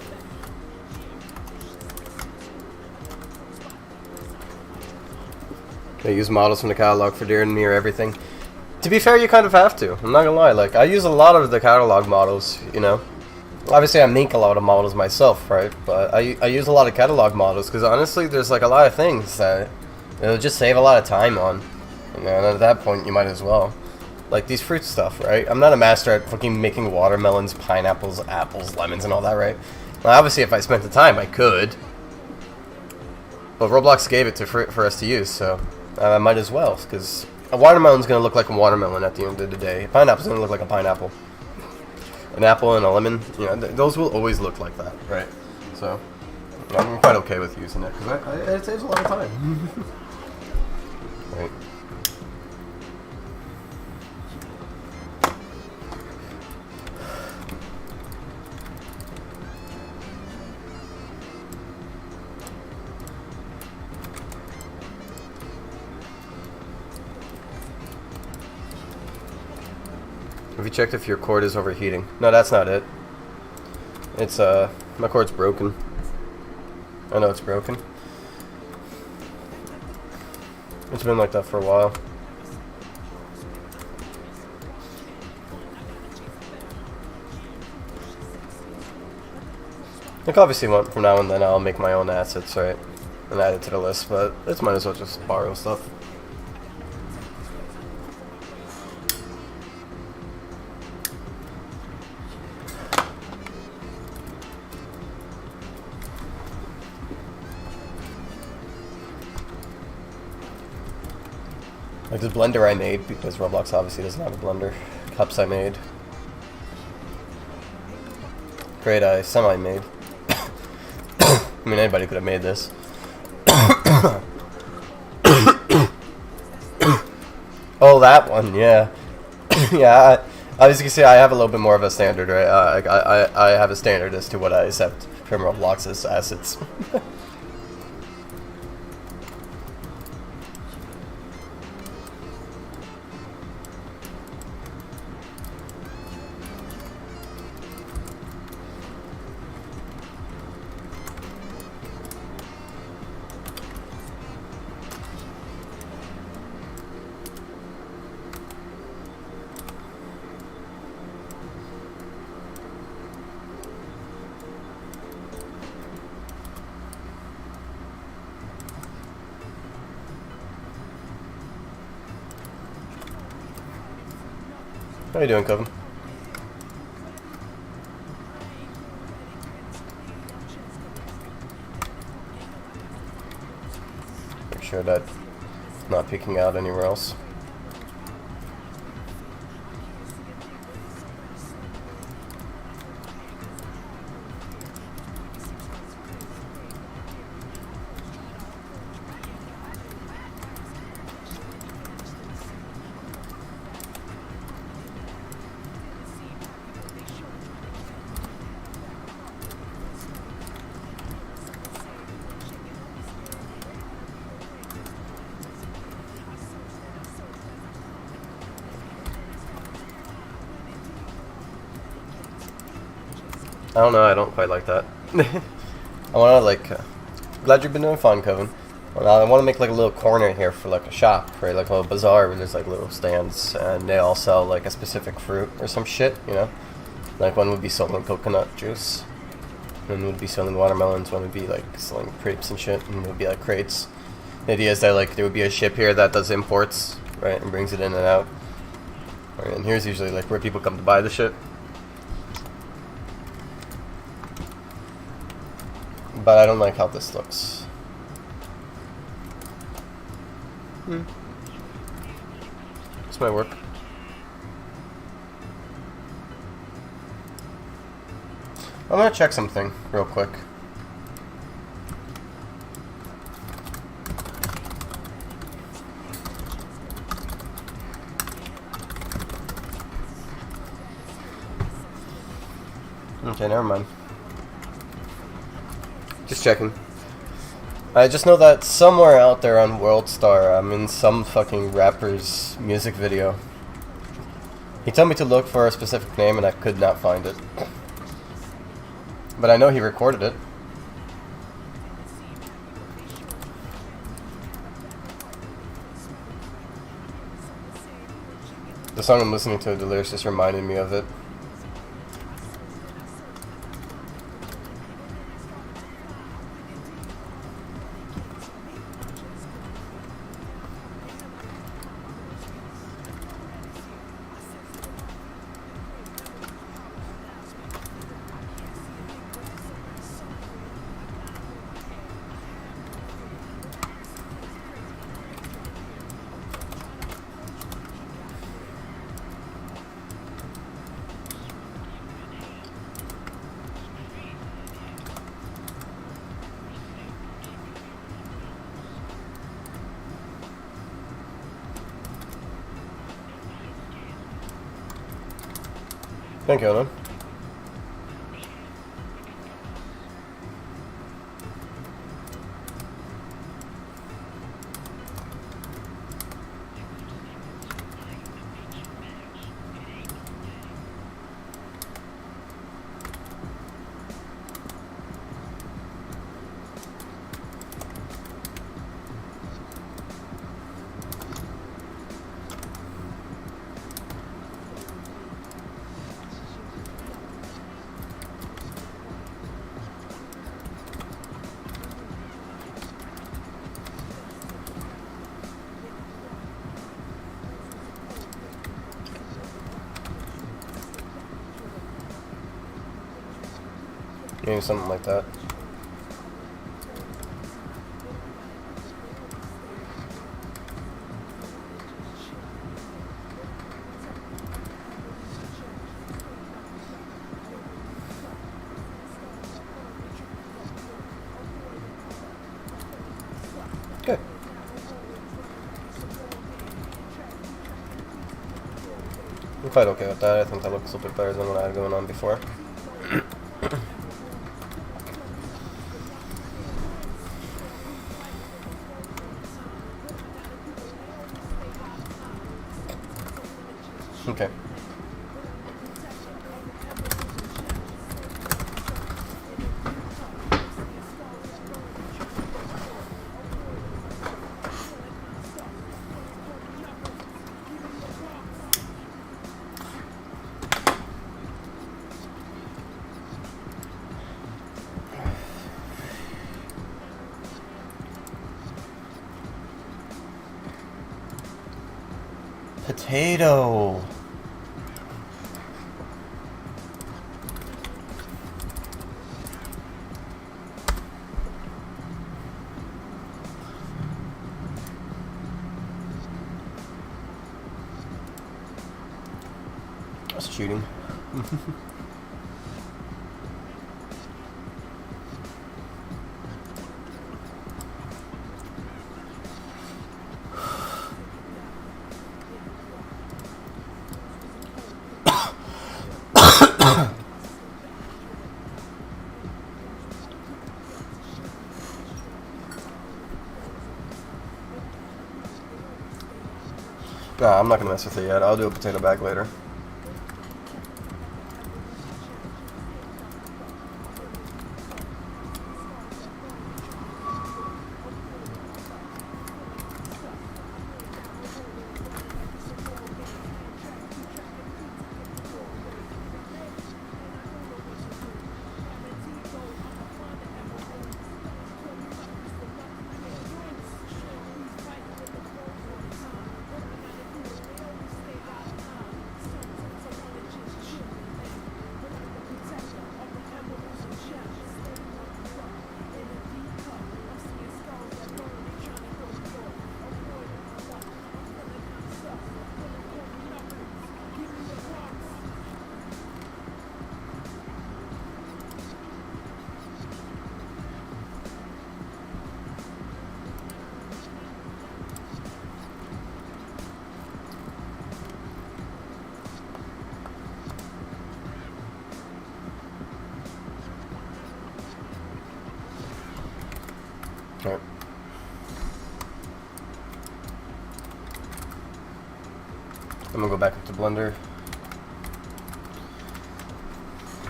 I use models from the catalog for near and near everything. To be fair, you kind of have to. I'm not gonna lie. Like, I use a lot of the catalog models, you know. Obviously, I make a lot of models myself, right? But I use a lot of catalog models because honestly, there's like a lot of things that it'll just save a lot of time on. You know, and at that point, you might as well. Like these fruit stuff, right? I'm not a master at fucking making watermelons, pineapples, apples, lemons, and all that, right? Now, obviously, if I spent the time, I could. But Roblox gave it to for us to use, so I might as well, because a watermelon's gonna look like a watermelon at the end of the day. A pineapple's gonna look like a pineapple. An apple and a lemon, you know, those will always look like that, right? So, I'm quite okay with using it, because it saves a lot of time. Right. Have you checked if your cord is overheating? No, that's not it. It's, my cord's broken. I know it's broken. It's been like that for a while. Like, obviously, from now on then I'll make my own assets, right? And add it to the list, but it's might as well just borrow stuff. Like this blender I made, because Roblox obviously doesn't have a blender. Cups I made. Crate I semi-made. I mean, anybody could have made this. Oh, that one, yeah. Yeah, as you can see, I have a little bit more of a standard, right? I have a standard as to what I accept from Roblox's assets. How you doing, Kevin? Make sure that it's not peeking out anywhere else. I don't know, I don't quite like that. I want to, like, glad you've been doing fine, Kevin. I want to make, like, a little corner here for, like, a shop, right? Like a little bazaar where there's, like, little stands, and they all sell, like, a specific fruit or some shit, you know? Like, one would be selling coconut juice, one would be selling watermelons, one would be, like, selling grapes and shit, and it would be, like, crates. The idea is that, like, there would be a ship here that does imports, right, and brings it in and out. Right, and here's usually, like, where people come to buy the shit. But I don't like how this looks. This might work. I'm gonna check something real quick. Okay, never mind. Just checking. I just know that somewhere out there on WorldStar, I'm in some fucking rapper's music video. He told me to look for a specific name and I could not find it. But I know he recorded it. The song I'm listening to, the lyrics just reminded me of it. Thank you, Alan. Maybe something like that. Good. I'm quite okay with that. I think that looks a little bit better than what I had going on before. Okay. Potato. That's cheating. Nah, I'm not gonna mess with it yet. I'll do a potato bag later. Alright. I'm gonna go back into Blender.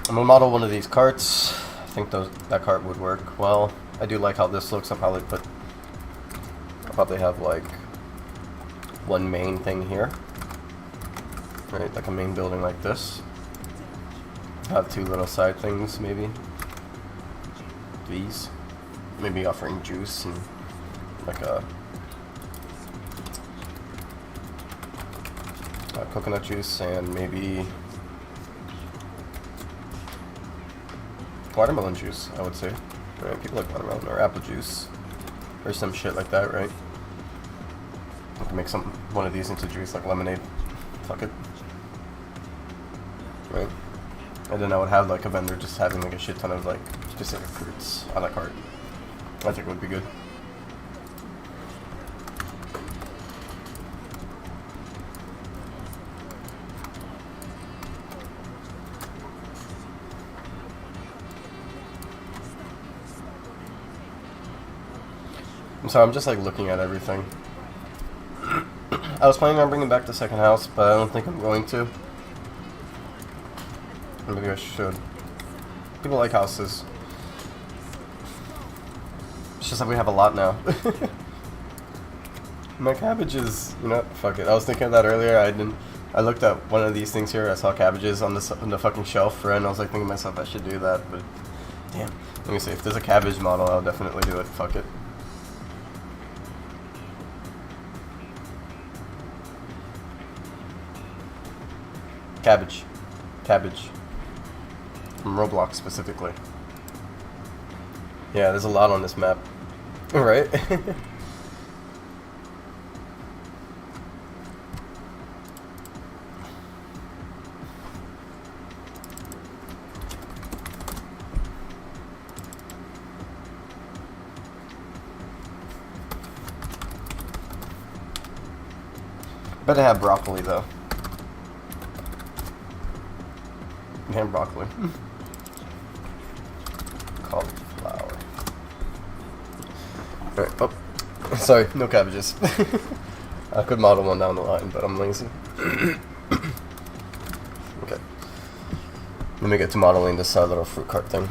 I'm gonna model one of these carts. think that cart would work well. I do like how this looks. I'll probably have like one main thing here, right? Like a main building like this. Have two little side things, maybe. These, maybe offering juice and like a coconut juice and maybe watermelon juice, I would say. Right? People like watermelon or apple juice or some shit like that, right? I can make one of these into juice, like lemonade. Fuck it. Right? And then I would have like a vendor just having like a shit ton of like specific fruits a la carte. I think it would be good. So I'm just like looking at everything. I was planning on bringing back the second house, but I don't think I'm going to. Maybe I should. People like houses. It's just that we have a lot now. My cabbages, you know, fuck it. I was thinking of that earlier. I looked at one of these things here. I saw cabbages on the fucking shelf, right? And I was like thinking to myself, I should do that, but damn. Let me see. If there's a cabbage model, I'll definitely do it. Fuck it. Cabbage. From Roblox specifically. Yeah, there's a lot on this map. Right? Better have broccoli though. And broccoli. Cauliflower. Alright, oh. Sorry, no cabbages. I could model one down the line, but I'm lazy. Okay. Let me get to modeling this little fruit cart thing.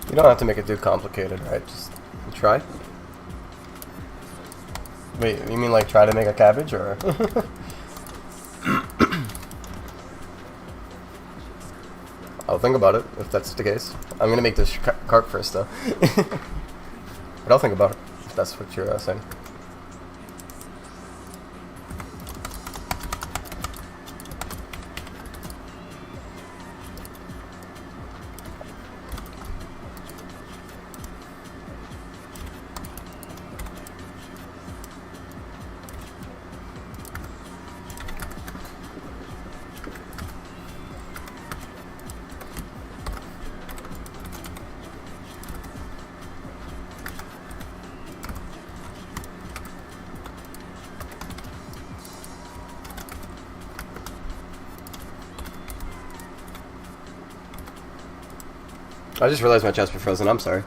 You don't have to make it too complicated, right? Just try. Wait, you mean like try to make a cabbage, or? I'll think about it, if that's the case. I'm gonna make this cart first, though. But I'll think about it, if that's what you're saying. I just realized my chest was frozen. I'm sorry.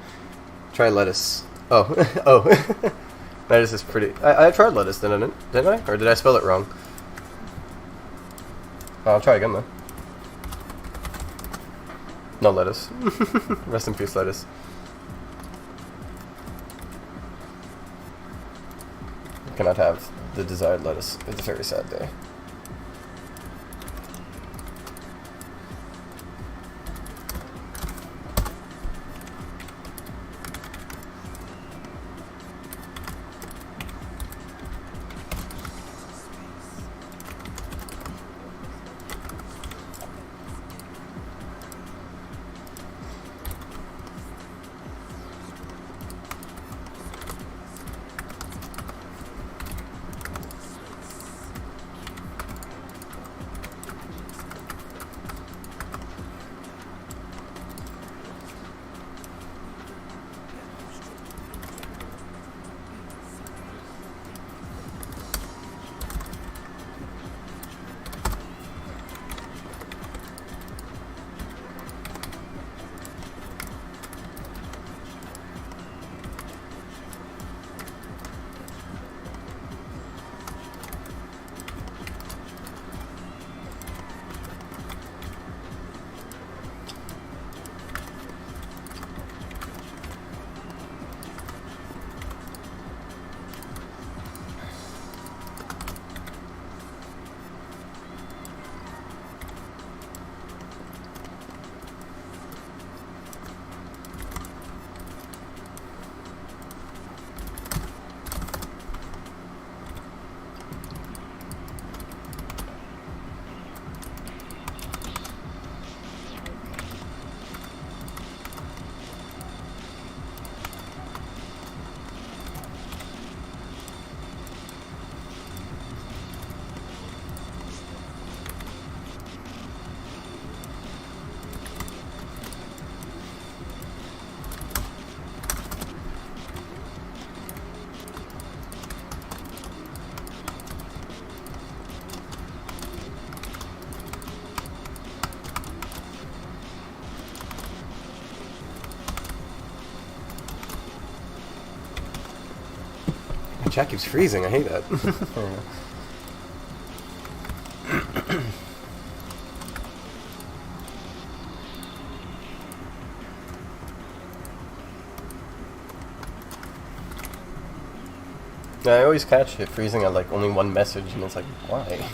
Try lettuce. Oh. Oh. Lettuce is pretty... I tried lettuce, didn't I? Or did I spell it wrong? Oh, I'll try again, though. No lettuce. Rest in peace, lettuce. I cannot have the desired lettuce. It's a very sad day. Chat keeps freezing. I hate that. Yeah, I always catch it freezing at like only one message, and it's like, why?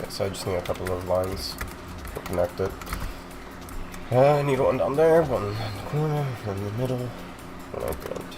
So I just need a couple of lines to connect it. I need one down there, one in the corner, one in the middle, one at the end.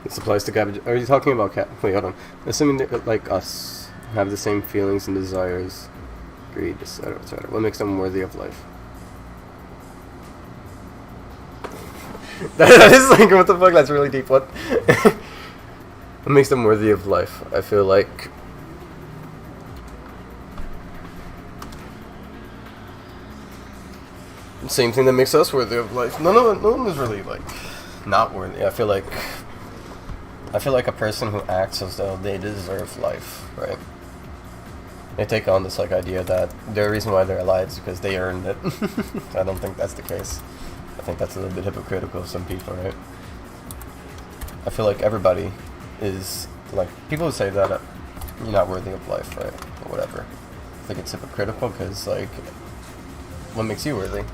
This applies to cabbage. Are you talking about wait, hold on. Assuming that, like us, have the same feelings and desires, greed, etc., etc. What makes them worthy of life? That is like, what the fuck? That's really deep. What? What makes them worthy of life? I feel like same thing that makes us worthy of life. No one is really like not worthy. I feel like a person who acts as though they deserve life, right? they take on this like idea that the reason why they're alive is because they earned it. I don't think that's the case. I think that's a little bit hypocritical of some people, right? I feel like everybody is like, people who say that you're not worthy of life, right, or whatever. I think it's hypocritical because like, what makes you worthy?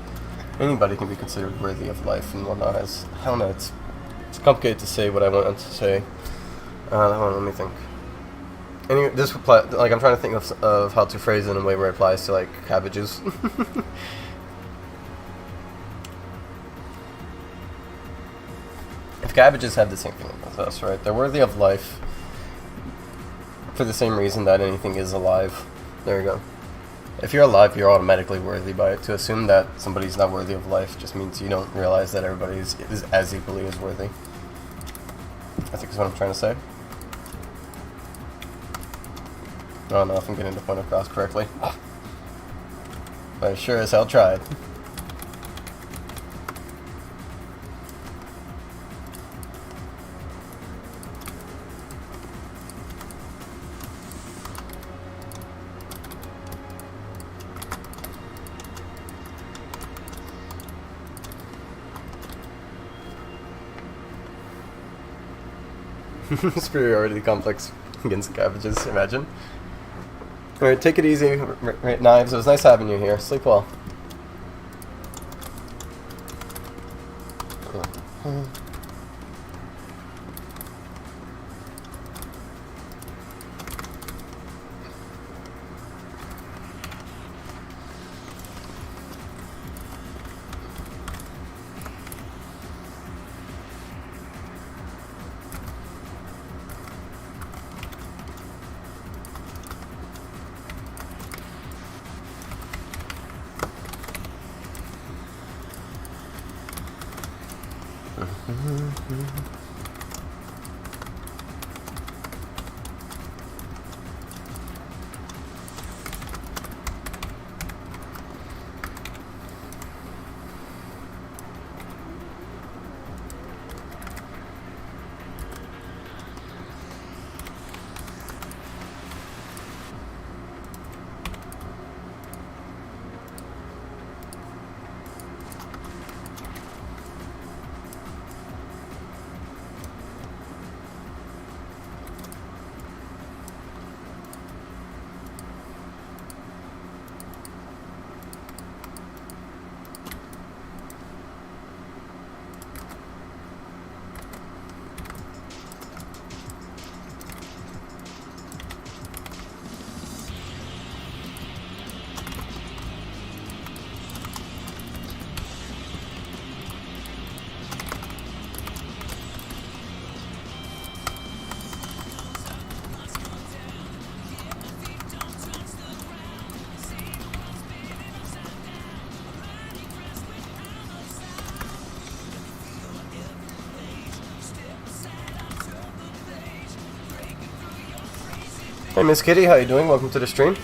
Anybody can be considered worthy of life in one eyes. I don't know. It's complicated to say what I want to say. Hold on, let me think. Anyway, this reply, like, I'm trying to think of how to phrase it in a way where it applies to like cabbages. If cabbages have the same thing with us, right? They're worthy of life for the same reason that anything is alive. There you go. If you're alive, you're automatically worthy by it. To assume that somebody's not worthy of life just means you don't realize that everybody is as equally as worthy. I think is what I'm trying to say. I don't know if I'm getting the point across correctly. But I sure as hell tried. Superiority complex against cabbages, imagine. Alright, take it easy, right, Knives. It was nice having you here. Sleep well. Hey Miss Kitty, how you doing? Welcome to the stream.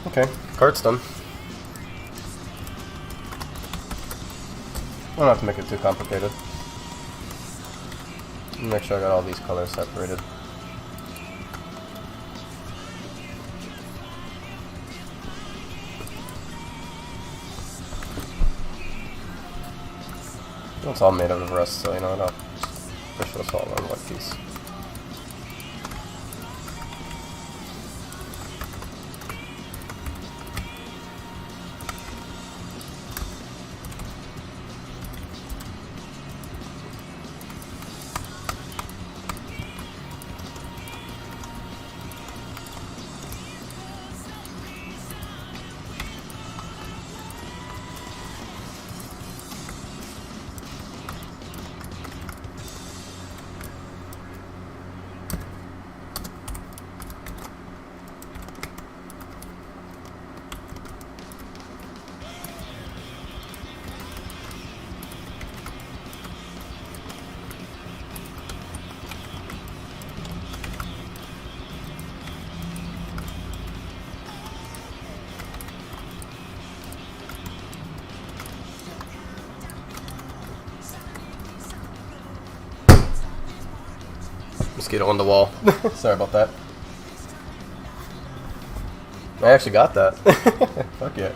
Okay, cart's done. I don't have to make it too complicated. Make sure I got all these colors separated. It's all made out of rust, so you know, I'll push this all on one piece. Mosquito on the wall. Sorry about that. I actually got that. Fuck yeah.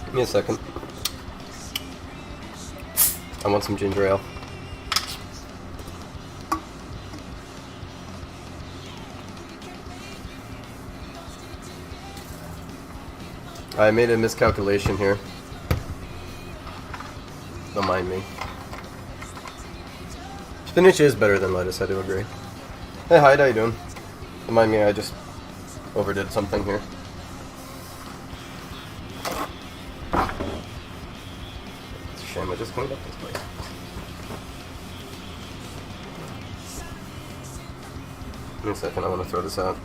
Give me a second. I want some ginger ale. I made a miscalculation here. Don't mind me. Spinach is better than lettuce, I do agree. Hey Hyde, how you doing? Don't mind me, I just overdid something here. It's a shame I just cleaned up this place. Give me a second, I want to throw this out.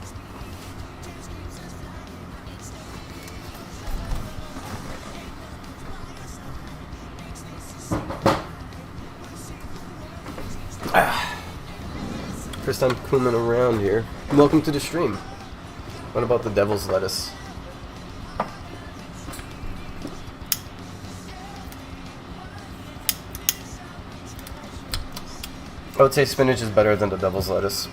First time coming around here. Welcome to the stream. What about the devil's lettuce? I would say spinach is better than the devil's lettuce.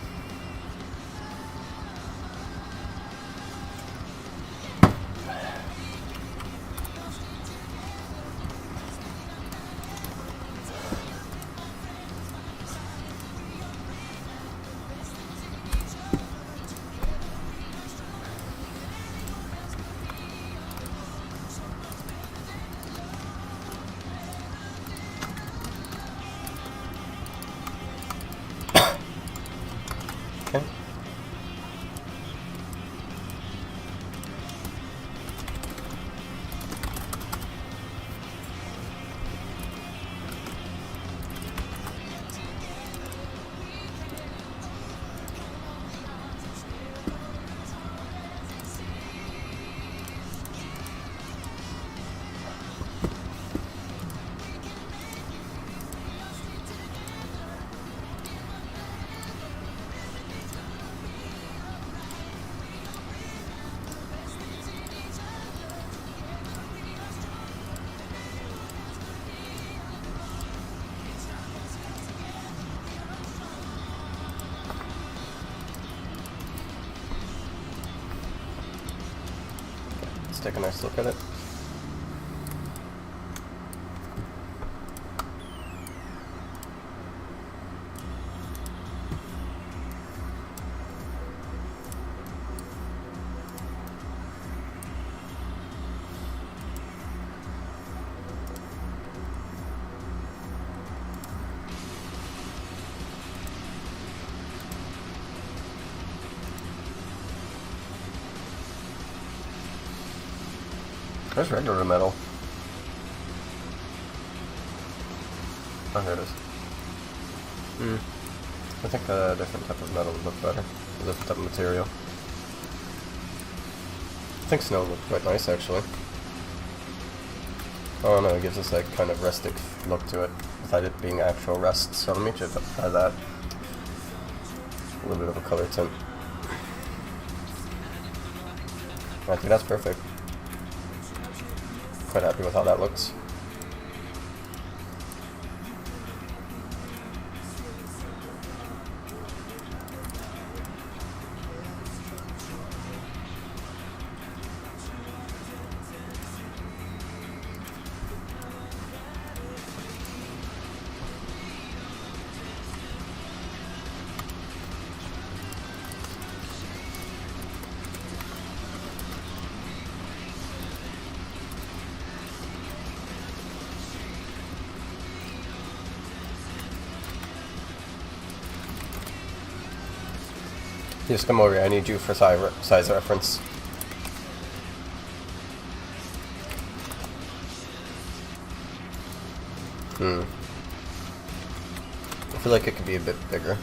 Take a nice look at it. There's regular metal. Oh, here it is. I think a different type of metal would look better. A different type of material. I think snow would look quite nice, actually. Oh no, it gives us that kind of rustic look to it, without it being actual rust. So let me just add that. A little bit of a color tint. I think that's perfect. Quite happy with how that looks. Just come over here, I need you for size reference. I feel like it could be a bit bigger.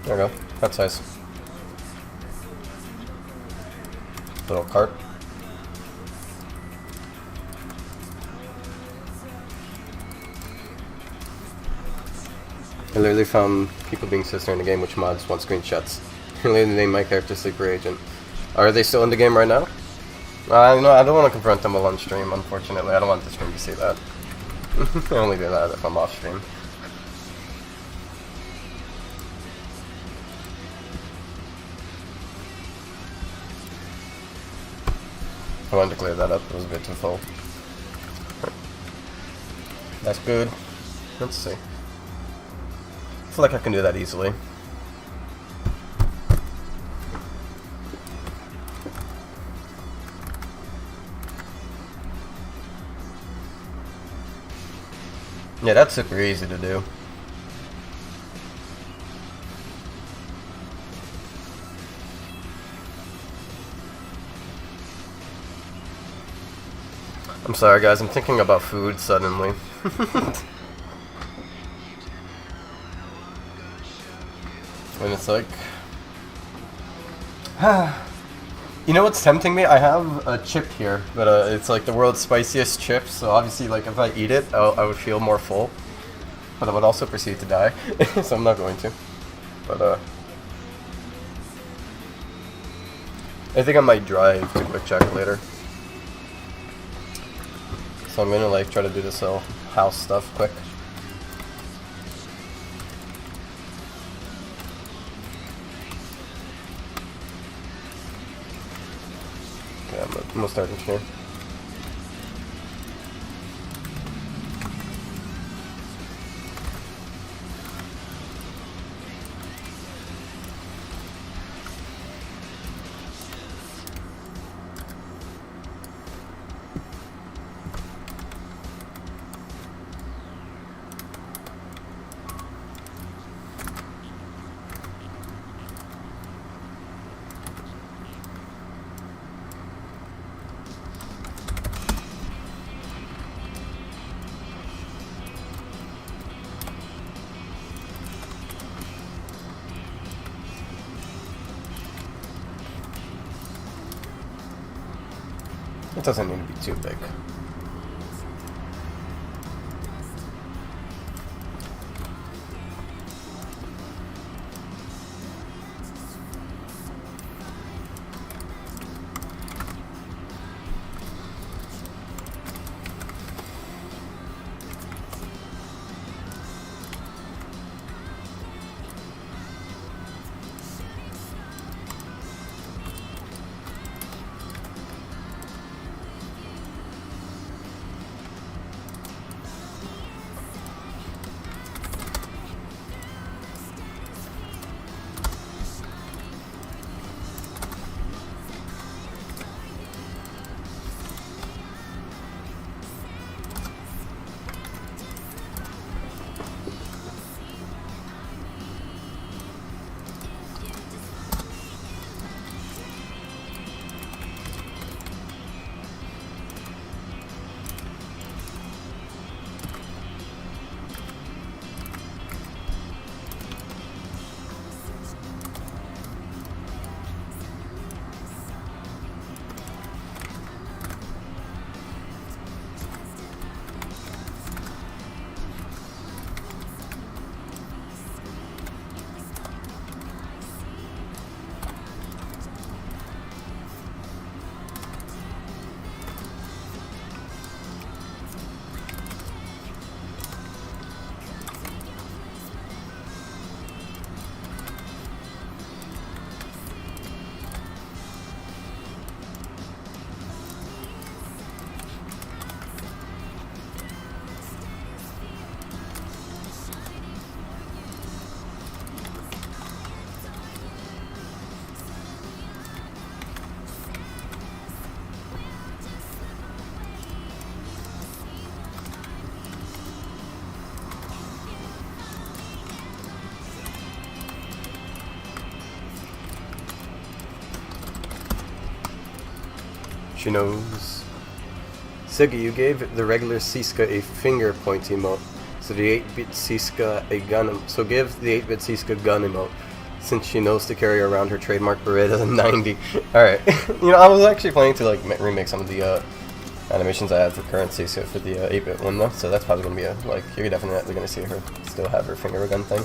There we go, that size. Little cart. I literally found people being sister in the game, which mods want screenshots. I literally named my character Sleeper Agent. Are they still in the game right now? No, I don't want to confront them while on stream, unfortunately. I don't want the stream to see that. I only do that if I'm off stream. I wanted to clear that up, it was a bit too full. That's good. Let's see. I feel like I can do that easily. Yeah, that's super easy to do. I'm sorry guys, I'm thinking about food suddenly. And it's like... You know what's tempting me? I have a chip here, but it's like the world's spiciest chip, so obviously like if I eat it, I would feel more full. But I would also proceed to die, so I'm not going to. But I think I might drive to quick check later. So I'm gonna like try to do this little house stuff quick. Okay, I'm gonna start in here. It doesn't need to be too big. She knows. Siggy, you gave the regular Siska a finger point emote, so the 8-bit Siska a gun. So give the 8-bit Siska gun emote, since she knows to carry around her trademark Beretta 90. All right, you know, I was actually planning to like remake some of the animations I have for current Siska for the 8-bit one though, so that's probably gonna be a like you're definitely gonna see her still have her finger gun thing.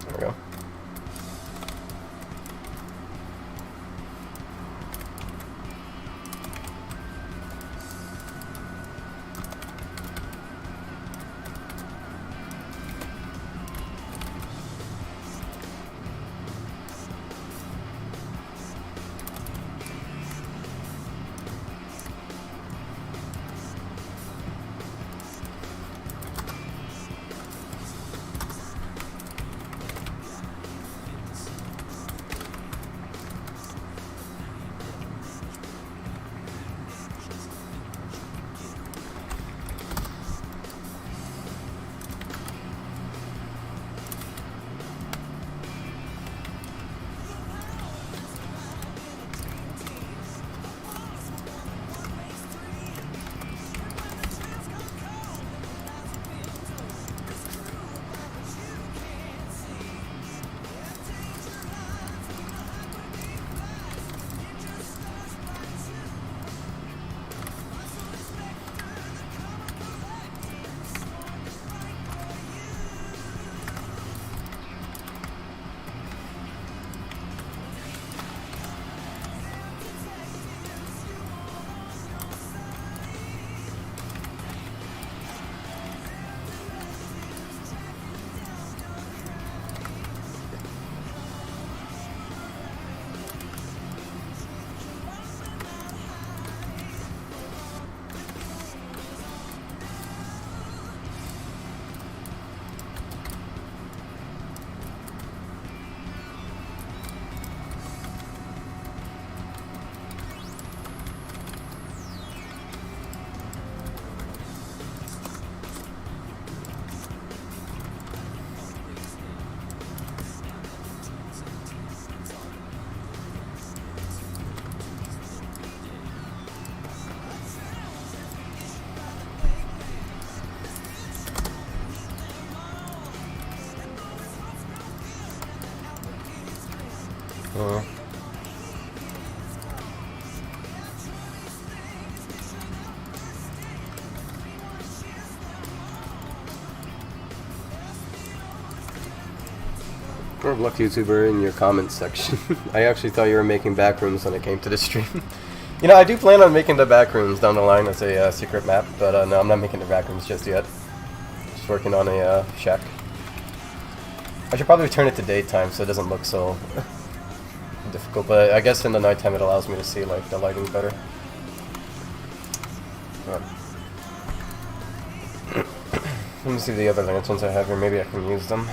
There we go. Or luck YouTuber in your comments section. I actually thought you were making backrooms when it came to the stream. You know, I do plan on making the backrooms down the line as a secret map, but no, I'm not making the backrooms just yet. Just working on a shack. I should probably turn it to daytime so it doesn't look so difficult, but I guess in the nighttime it allows me to see like the lighting better. Let me see the other lanterns I have here, maybe I can use them.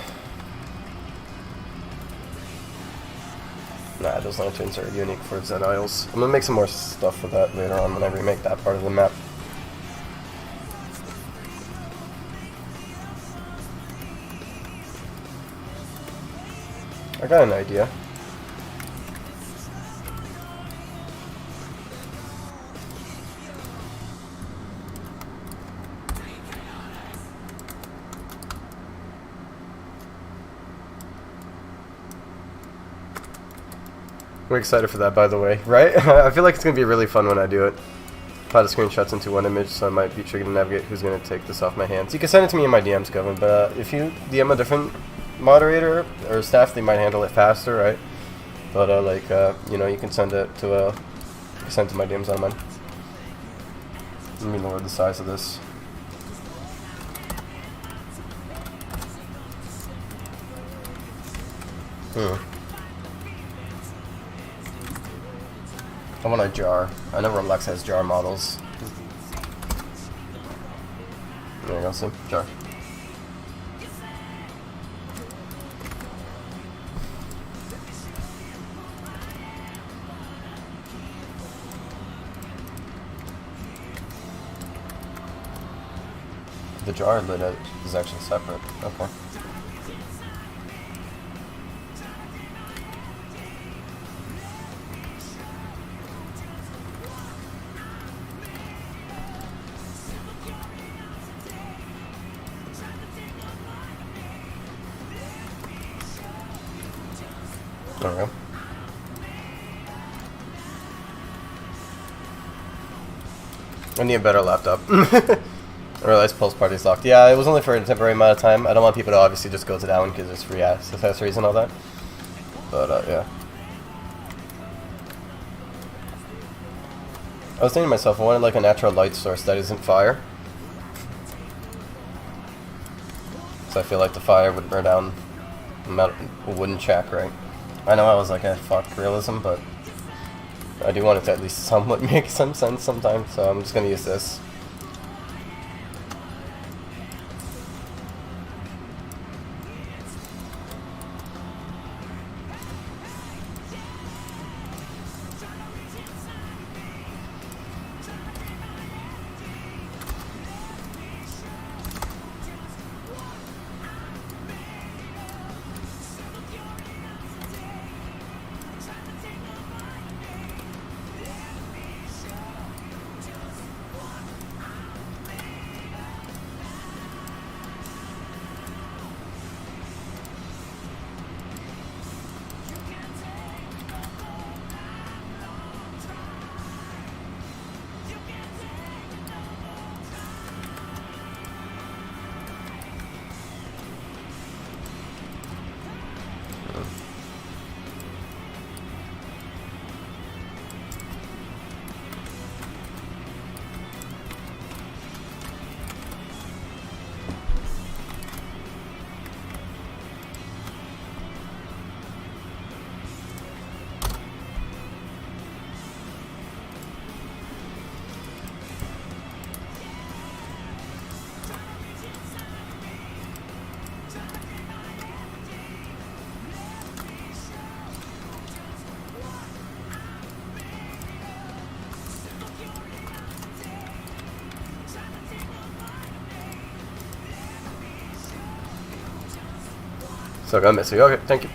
Nah, those lanterns are unique for Zed Isles. I'm gonna make some more stuff with that later on when I remake that part of the map. I got an idea. We're excited for that, by the way, right? I feel like it's going to be really fun when I do it. Pile the screenshots into one image, so I might be tricky to navigate who's going to take this off my hands. You can send it to me in my DMs, Kevin, but if you DM a different moderator or staff, they might handle it faster, right? But, you know, you can send it to, send to my DMs on mine. Let me lower the size of this. I want a jar. I know Roblox has jar models. There you go, see? Jar. The jar lid is actually separate. Okay. There we go. I need a better laptop. I realized Pulse Party's locked. Yeah, it was only for a temporary amount of time. I don't want people to obviously just go to that one because there's free accessories and all that. But, yeah. I was thinking to myself, I wanted like a natural light source that isn't fire. So I feel like the fire would burn down a wooden shack, right? I know I was like, fuck realism, but I do want it to at least somewhat make some sense sometimes, so I'm just gonna use this. So I got missing. Okay, thank you.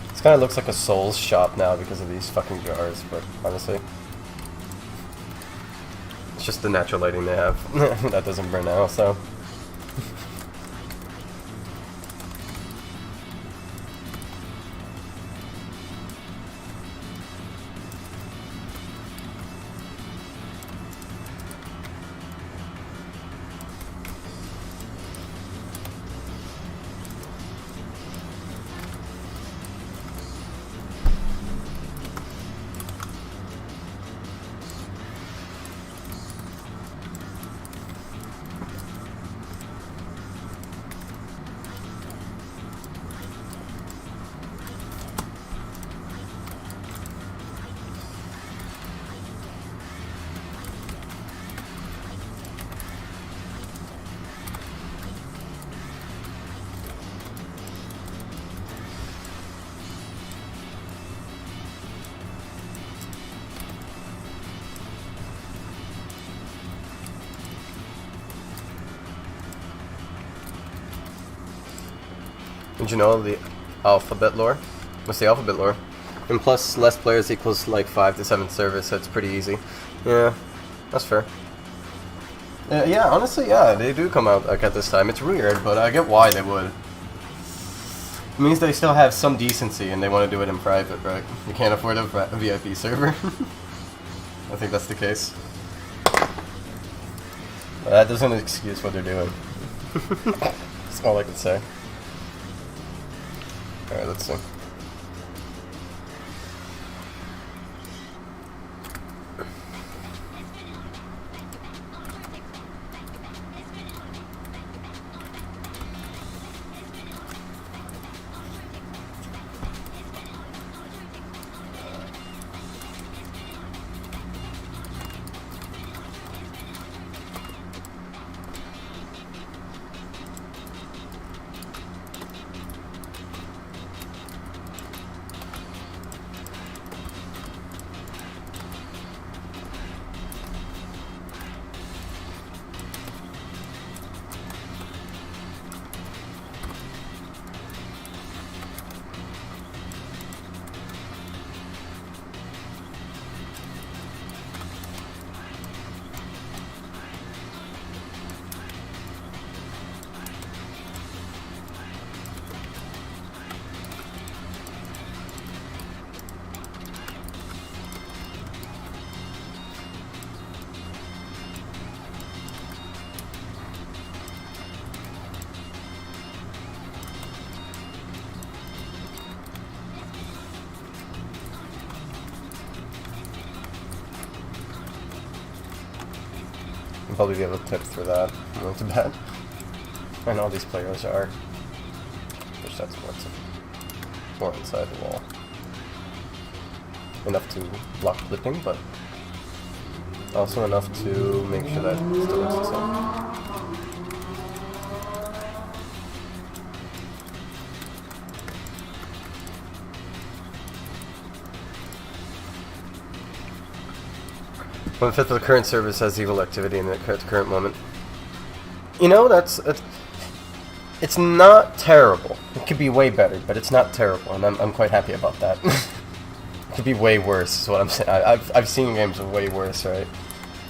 This kind of looks like a Souls shop now because of these fucking jars, but honestly, it's just the natural lighting they have that doesn't burn out, so. Did you know the alphabet lore? What's the alphabet lore? And plus less players equals like 5 to 7 servers, so it's pretty easy. Yeah, that's fair. Yeah, honestly, yeah, they do come out like at this time. It's weird, but I get why they would. It means they still have some decency and they want to do it in private, right? You can't afford a VIP server. I think that's the case. But that doesn't excuse what they're doing. That's all I can say. Alright, let's see. I'll probably be able to tip through that. Going to bed. I know these players are. Which that's more inside the wall. Enough to block clipping, but also enough to make sure that it still looks the same. One-fifth of the current service has evil activity in it at the current moment. You know, it's not terrible. It could be way better, but it's not terrible, and I'm quite happy about that. It could be way worse, is what I'm saying. I've seen games way worse, right?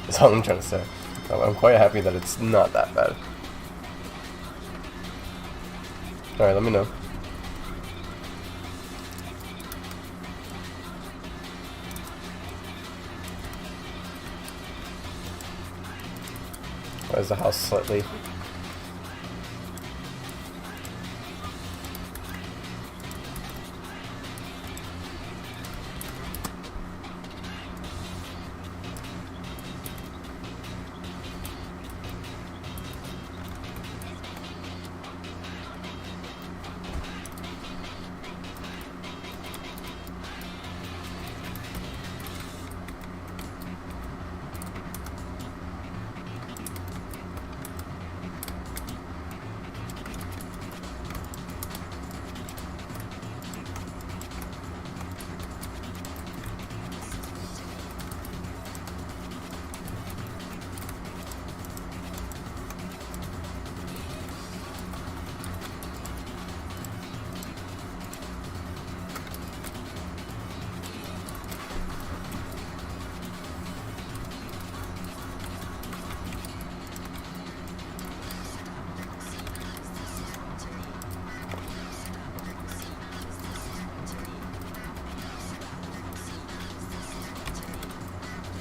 That's all I'm trying to say. I'm quite happy that it's not that bad. Alright, let me know. Why is the house slightly...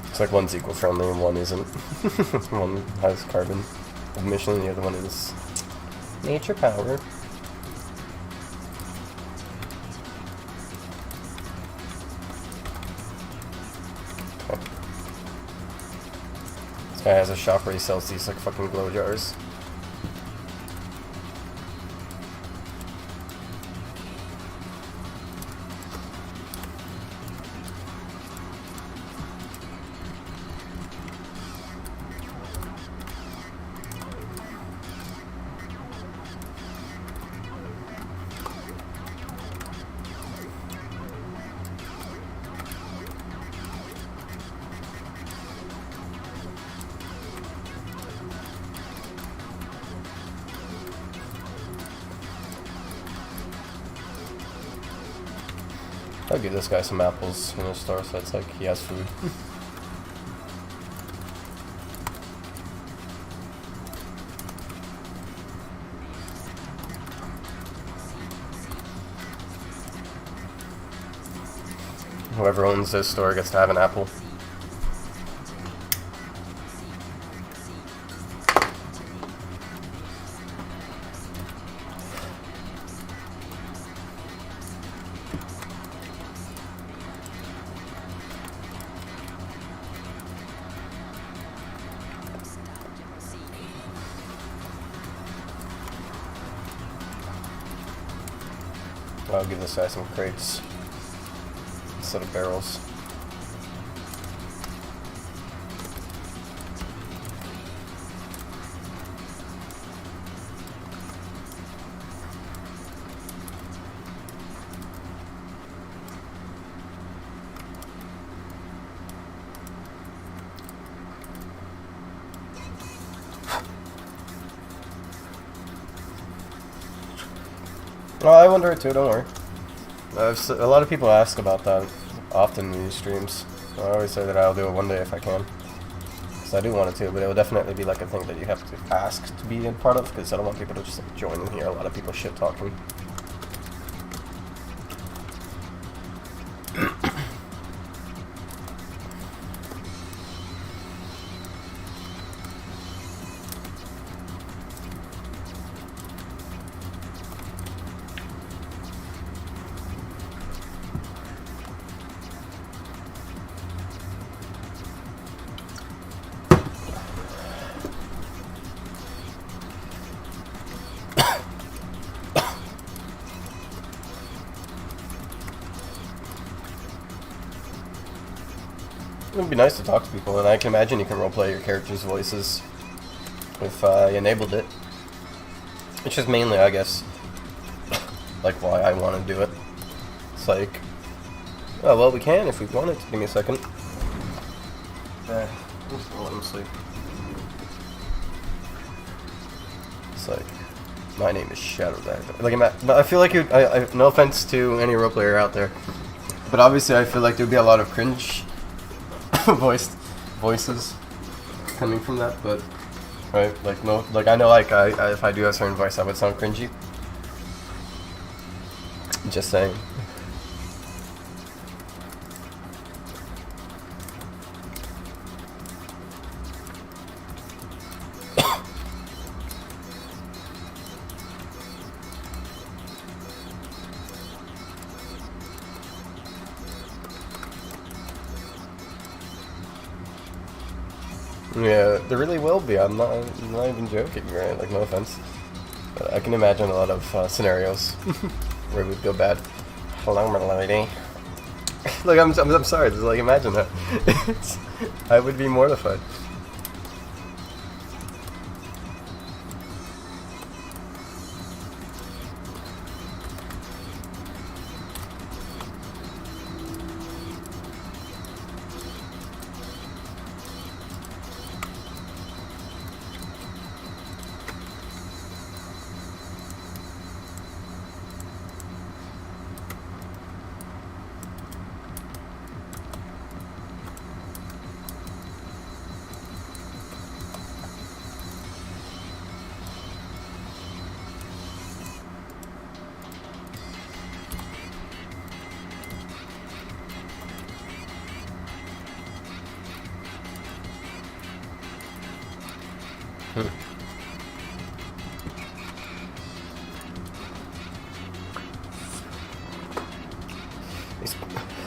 It's like one's eco-friendly and one isn't. One has carbon emission and the other one is nature power. Okay. This guy has a shop where he sells these like fucking glow jars. I'll give this guy some apples in his store, so it's like he has food. Whoever owns this store gets to have an apple. I'll give this guy some crates instead of barrels. Well, I wonder it too, don't worry. A lot of people ask about that often in these streams. I always say that I'll do it one day if I can. Because I do want it to, but it will definitely be like a thing that you have to ask to be a part of, because I don't want people to just like, join in here. A lot of people shit talking. It would be nice to talk to people, and I can imagine you can roleplay your characters' voices if you enabled it. It's just mainly, I guess, like why I want to do it. It's like, oh, well, we can if we wanted to. Give me a second. I'm just gonna let him sleep. It's like, my name is Shadow Dagger. Like, I feel like no offense to any roleplayer out there, but obviously I feel like there'd be a lot of cringe voices coming from that, but right, like no, like I know, like I if I do a certain voice, I would sound cringy. Just saying. Yeah, there really will be. I'm not even joking, right? Like, no offense. But I can imagine a lot of scenarios where it would go bad. Hello, my lady. Like, I'm sorry. Just like imagine that. I would be mortified.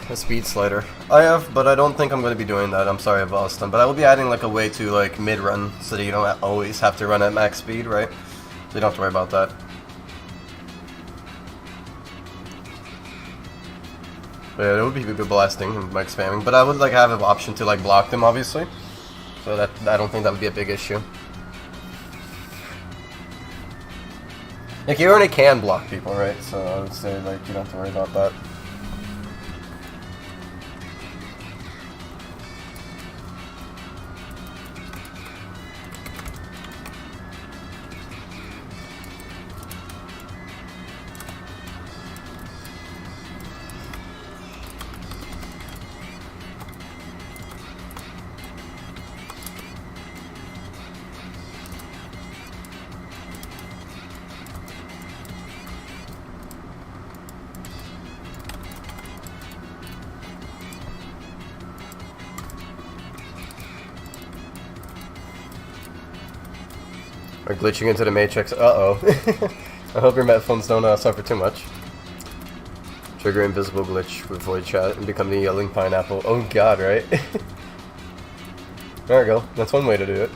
A speed slider. I have, but I don't think I'm going to be doing that. I'm sorry, Boston. But I will be adding like a way to like mid-run so that you don't always have to run at max speed, right? So you don't have to worry about that. But yeah, it would be good blasting and like spamming. But I would like have an option to like block them, obviously. So that I don't think that would be a big issue. Like you already can block people, right? So I would say like you don't have to worry about that. Or glitching into the matrix. Uh-oh. I hope your headphones don't suffer too much. Trigger invisible glitch with void chat and become the yelling pineapple. Oh god, right? There we go. That's one way to do it.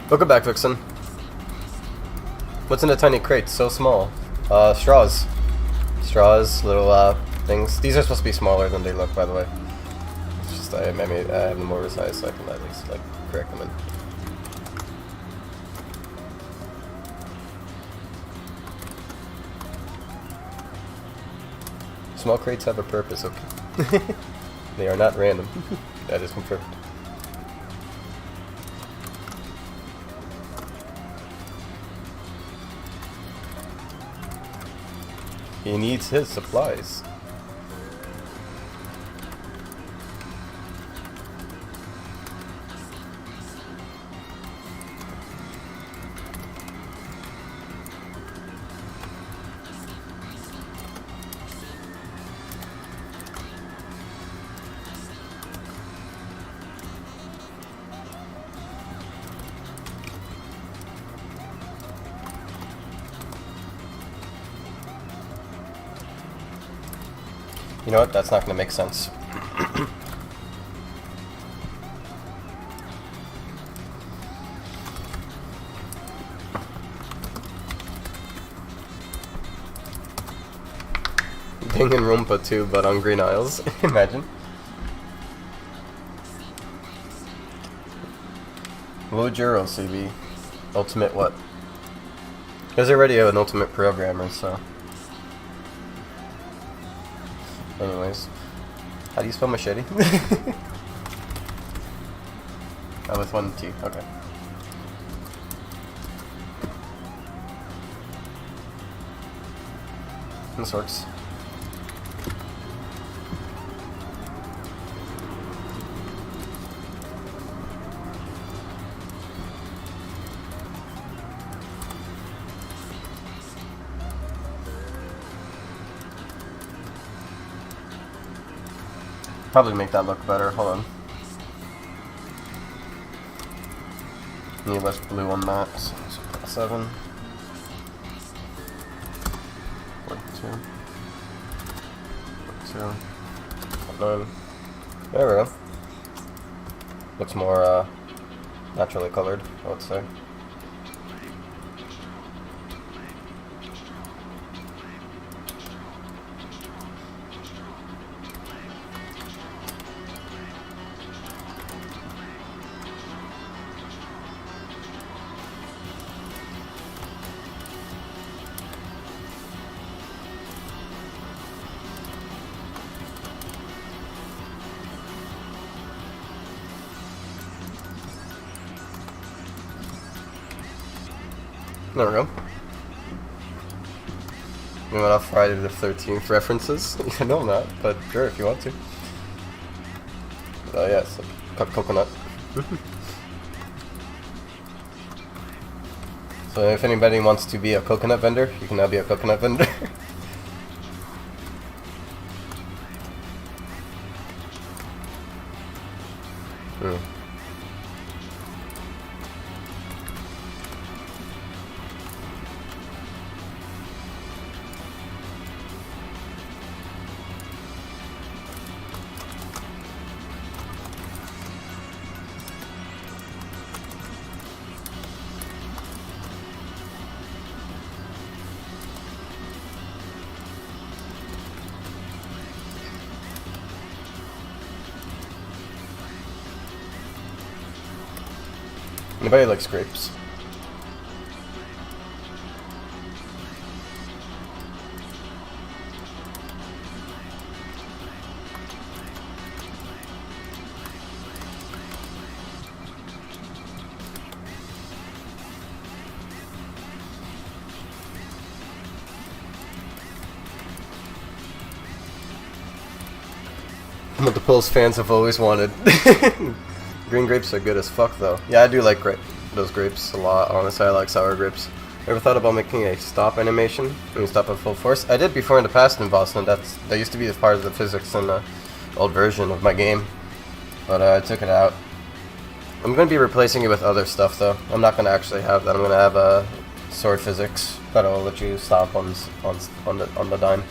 Welcome back, Vixen. What's in the tiny crate? So small. Straws. Straws, little, things. These are supposed to be smaller than they look, by the way. It's just, I have them oversized so I can at least, like, correct them in. Small crates have a purpose, okay. They are not random. That is confirmed. He needs his supplies. You know what? That's not going to make sense. Danganronpa too, but on Green Isles. Imagine. Lojuro CB. Ultimate what? There's already an ultimate programmer, so. Anyways. How do you spell machete? Oh, with one T. Okay. This works. Probably make that look better. Hold on. Need less blue on that. So 7. 42. 9. There we go. Looks more naturally colored, I would say. There we go. You want off Friday the 13th references? No, I'm not, but sure if you want to. Yeah, so cut coconut. So if anybody wants to be a coconut vendor, you can now be a coconut vendor. Anybody likes grapes? What the Pulse fans have always wanted. Green grapes are good as fuck, though. Yeah, I do like those grapes a lot. Honestly, I like sour grapes. Ever thought about making a stop animation when you stop at full force? I did before in the past in Boston. That used to be a part of the physics in the old version of my game, but I took it out. I'm going to be replacing it with other stuff, though. I'm not going to actually have that. I'm going to have a sword physics that'll let you stop on the dime.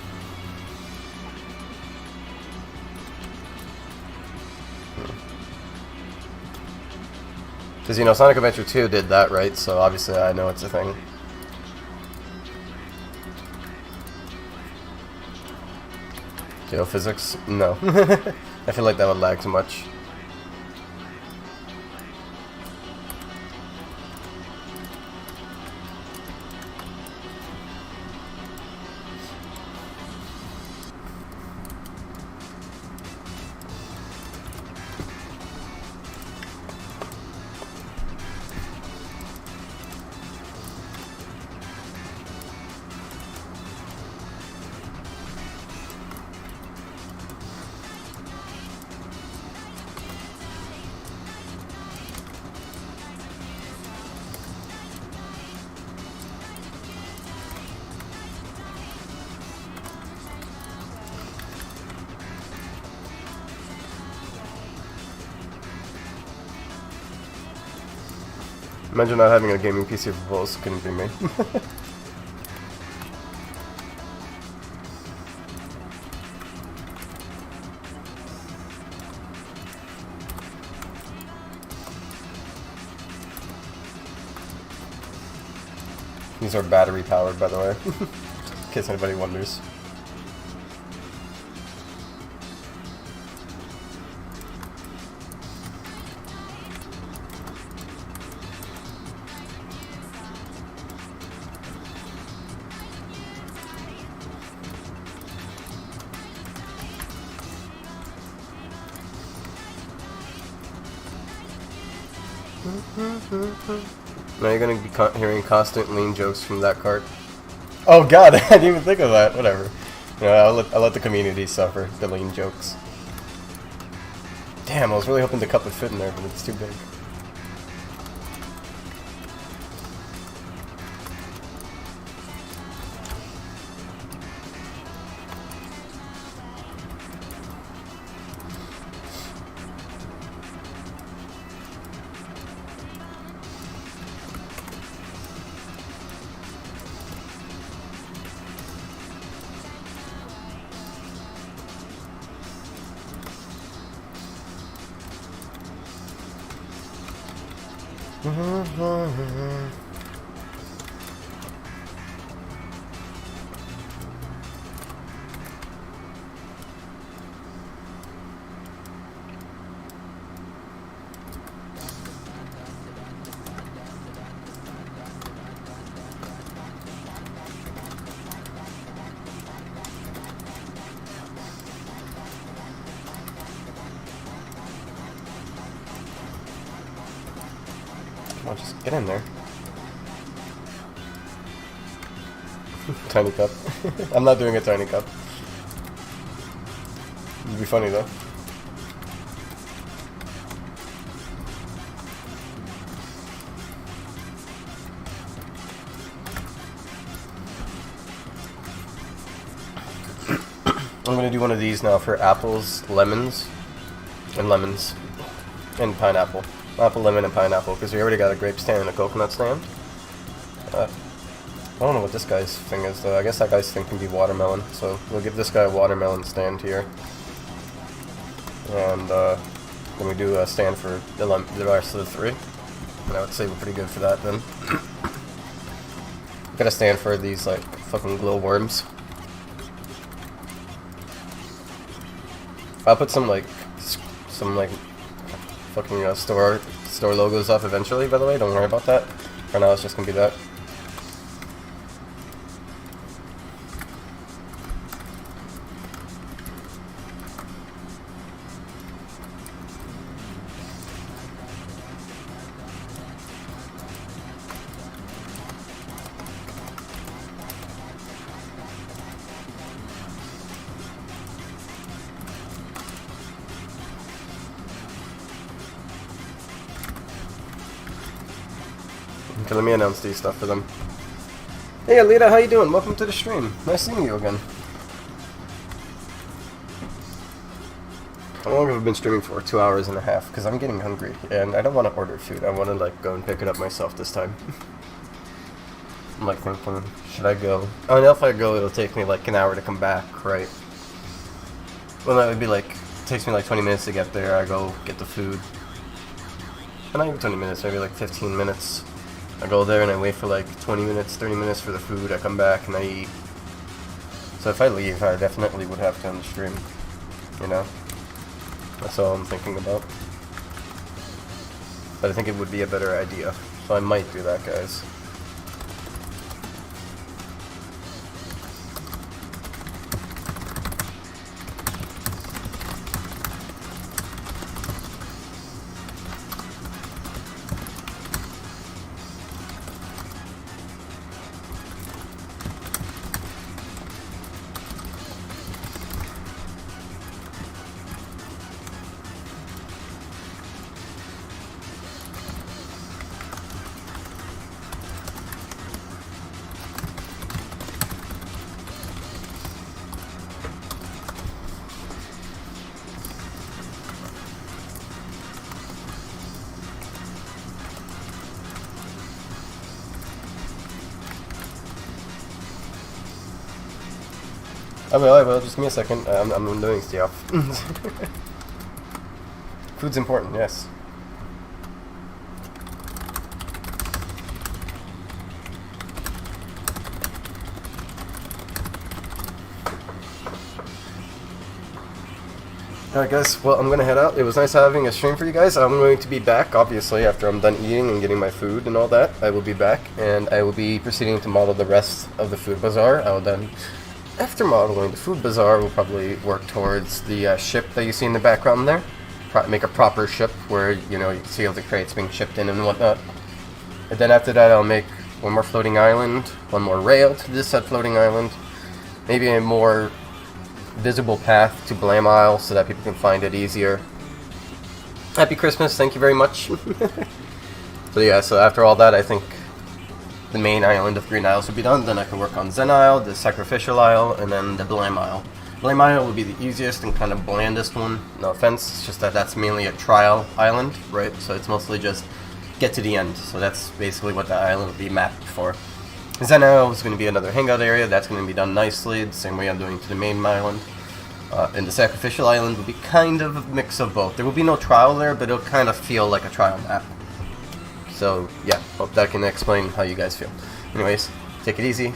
Because, you know, Sonic Adventure 2 did that, right? So obviously I know it's a thing. Geophysics? No. I feel like that would lag too much. Imagine not having a gaming PC for Pulse. Couldn't be me. These are battery powered, by the way, in case anybody wonders. Now you're gonna be hearing constant lean jokes from that cart. Oh god, I didn't even think of that. Whatever. You know, I'll let the community suffer the lean jokes. Damn, I was really hoping the cup would fit in there, but it's too big. Come on, just get in there. Tiny cup. I'm not doing a tiny cup. It'd be funny though. I'm gonna do one of these now for apples, lemons, and pineapple. Apple, lemon, and pineapple, because we already got a grape stand and a coconut stand. I don't know what this guy's thing is though. I guess that guy's thing can be watermelon, so we'll give this guy a watermelon stand here. And then we do a stand for the rest of the three. And I would say we're pretty good for that then. Got a stand for these like fucking glowworms. I'll put some fucking store logos up eventually, by the way, don't worry about that. For now it's just gonna be that. Okay, let me announce these stuff for them. Hey Alita, how you doing? Welcome to the stream. Nice seeing you again. How long have I been streaming for? 2 hours and a half, because I'm getting hungry, and I don't want to order food. I want to like go and pick it up myself this time. I'm like thinking, should I go? I know if I go, it'll take me like an hour to come back, right? Well, that would be like, it takes me like 20 minutes to get there. I go get the food. Not even 20 minutes, maybe like 15 minutes. I go there and I wait for like 20 minutes, 30 minutes for the food. I come back and I eat. So if I leave, I definitely would have to end the stream. You know? That's all I'm thinking about. But I think it would be a better idea. So I might do that, guys. I will, just give me a second. I'm doing stuff. Food's important, yes. Alright guys, well I'm gonna head out. It was nice having a stream for you guys. I'm going to be back, obviously, after I'm done eating and getting my food and all that. I will be back, and I will be proceeding to model the rest of the food bazaar. I will then, after modeling the food bazaar, we'll probably work towards the ship that you see in the background there. Make a proper ship where, you know, you can see all the crates being shipped in and whatnot. And then after that I'll make one more floating island, one more rail to this said floating island, maybe a more visible path to Blam Isle so that people can find it easier. Happy Christmas, thank you very much. So yeah, so after all that I think the main island of Green Isles will be done. Then I can work on Zen Isle, the Sacrificial Isle, and then the Blam Isle. Blam Isle will be the easiest and kind of blandest one. No offense, it's just that that's mainly a trial island, right? So it's mostly just get to the end. So that's basically what the island will be mapped for. Zen Isle is going to be another hangout area. That's going to be done nicely, the same way I'm doing to the main island. And the Sacrificial Island will be kind of a mix of both. There will be no trial there, but it'll kind of feel like a trial map. So, yeah, hope that can explain how you guys feel. Anyways, take it easy.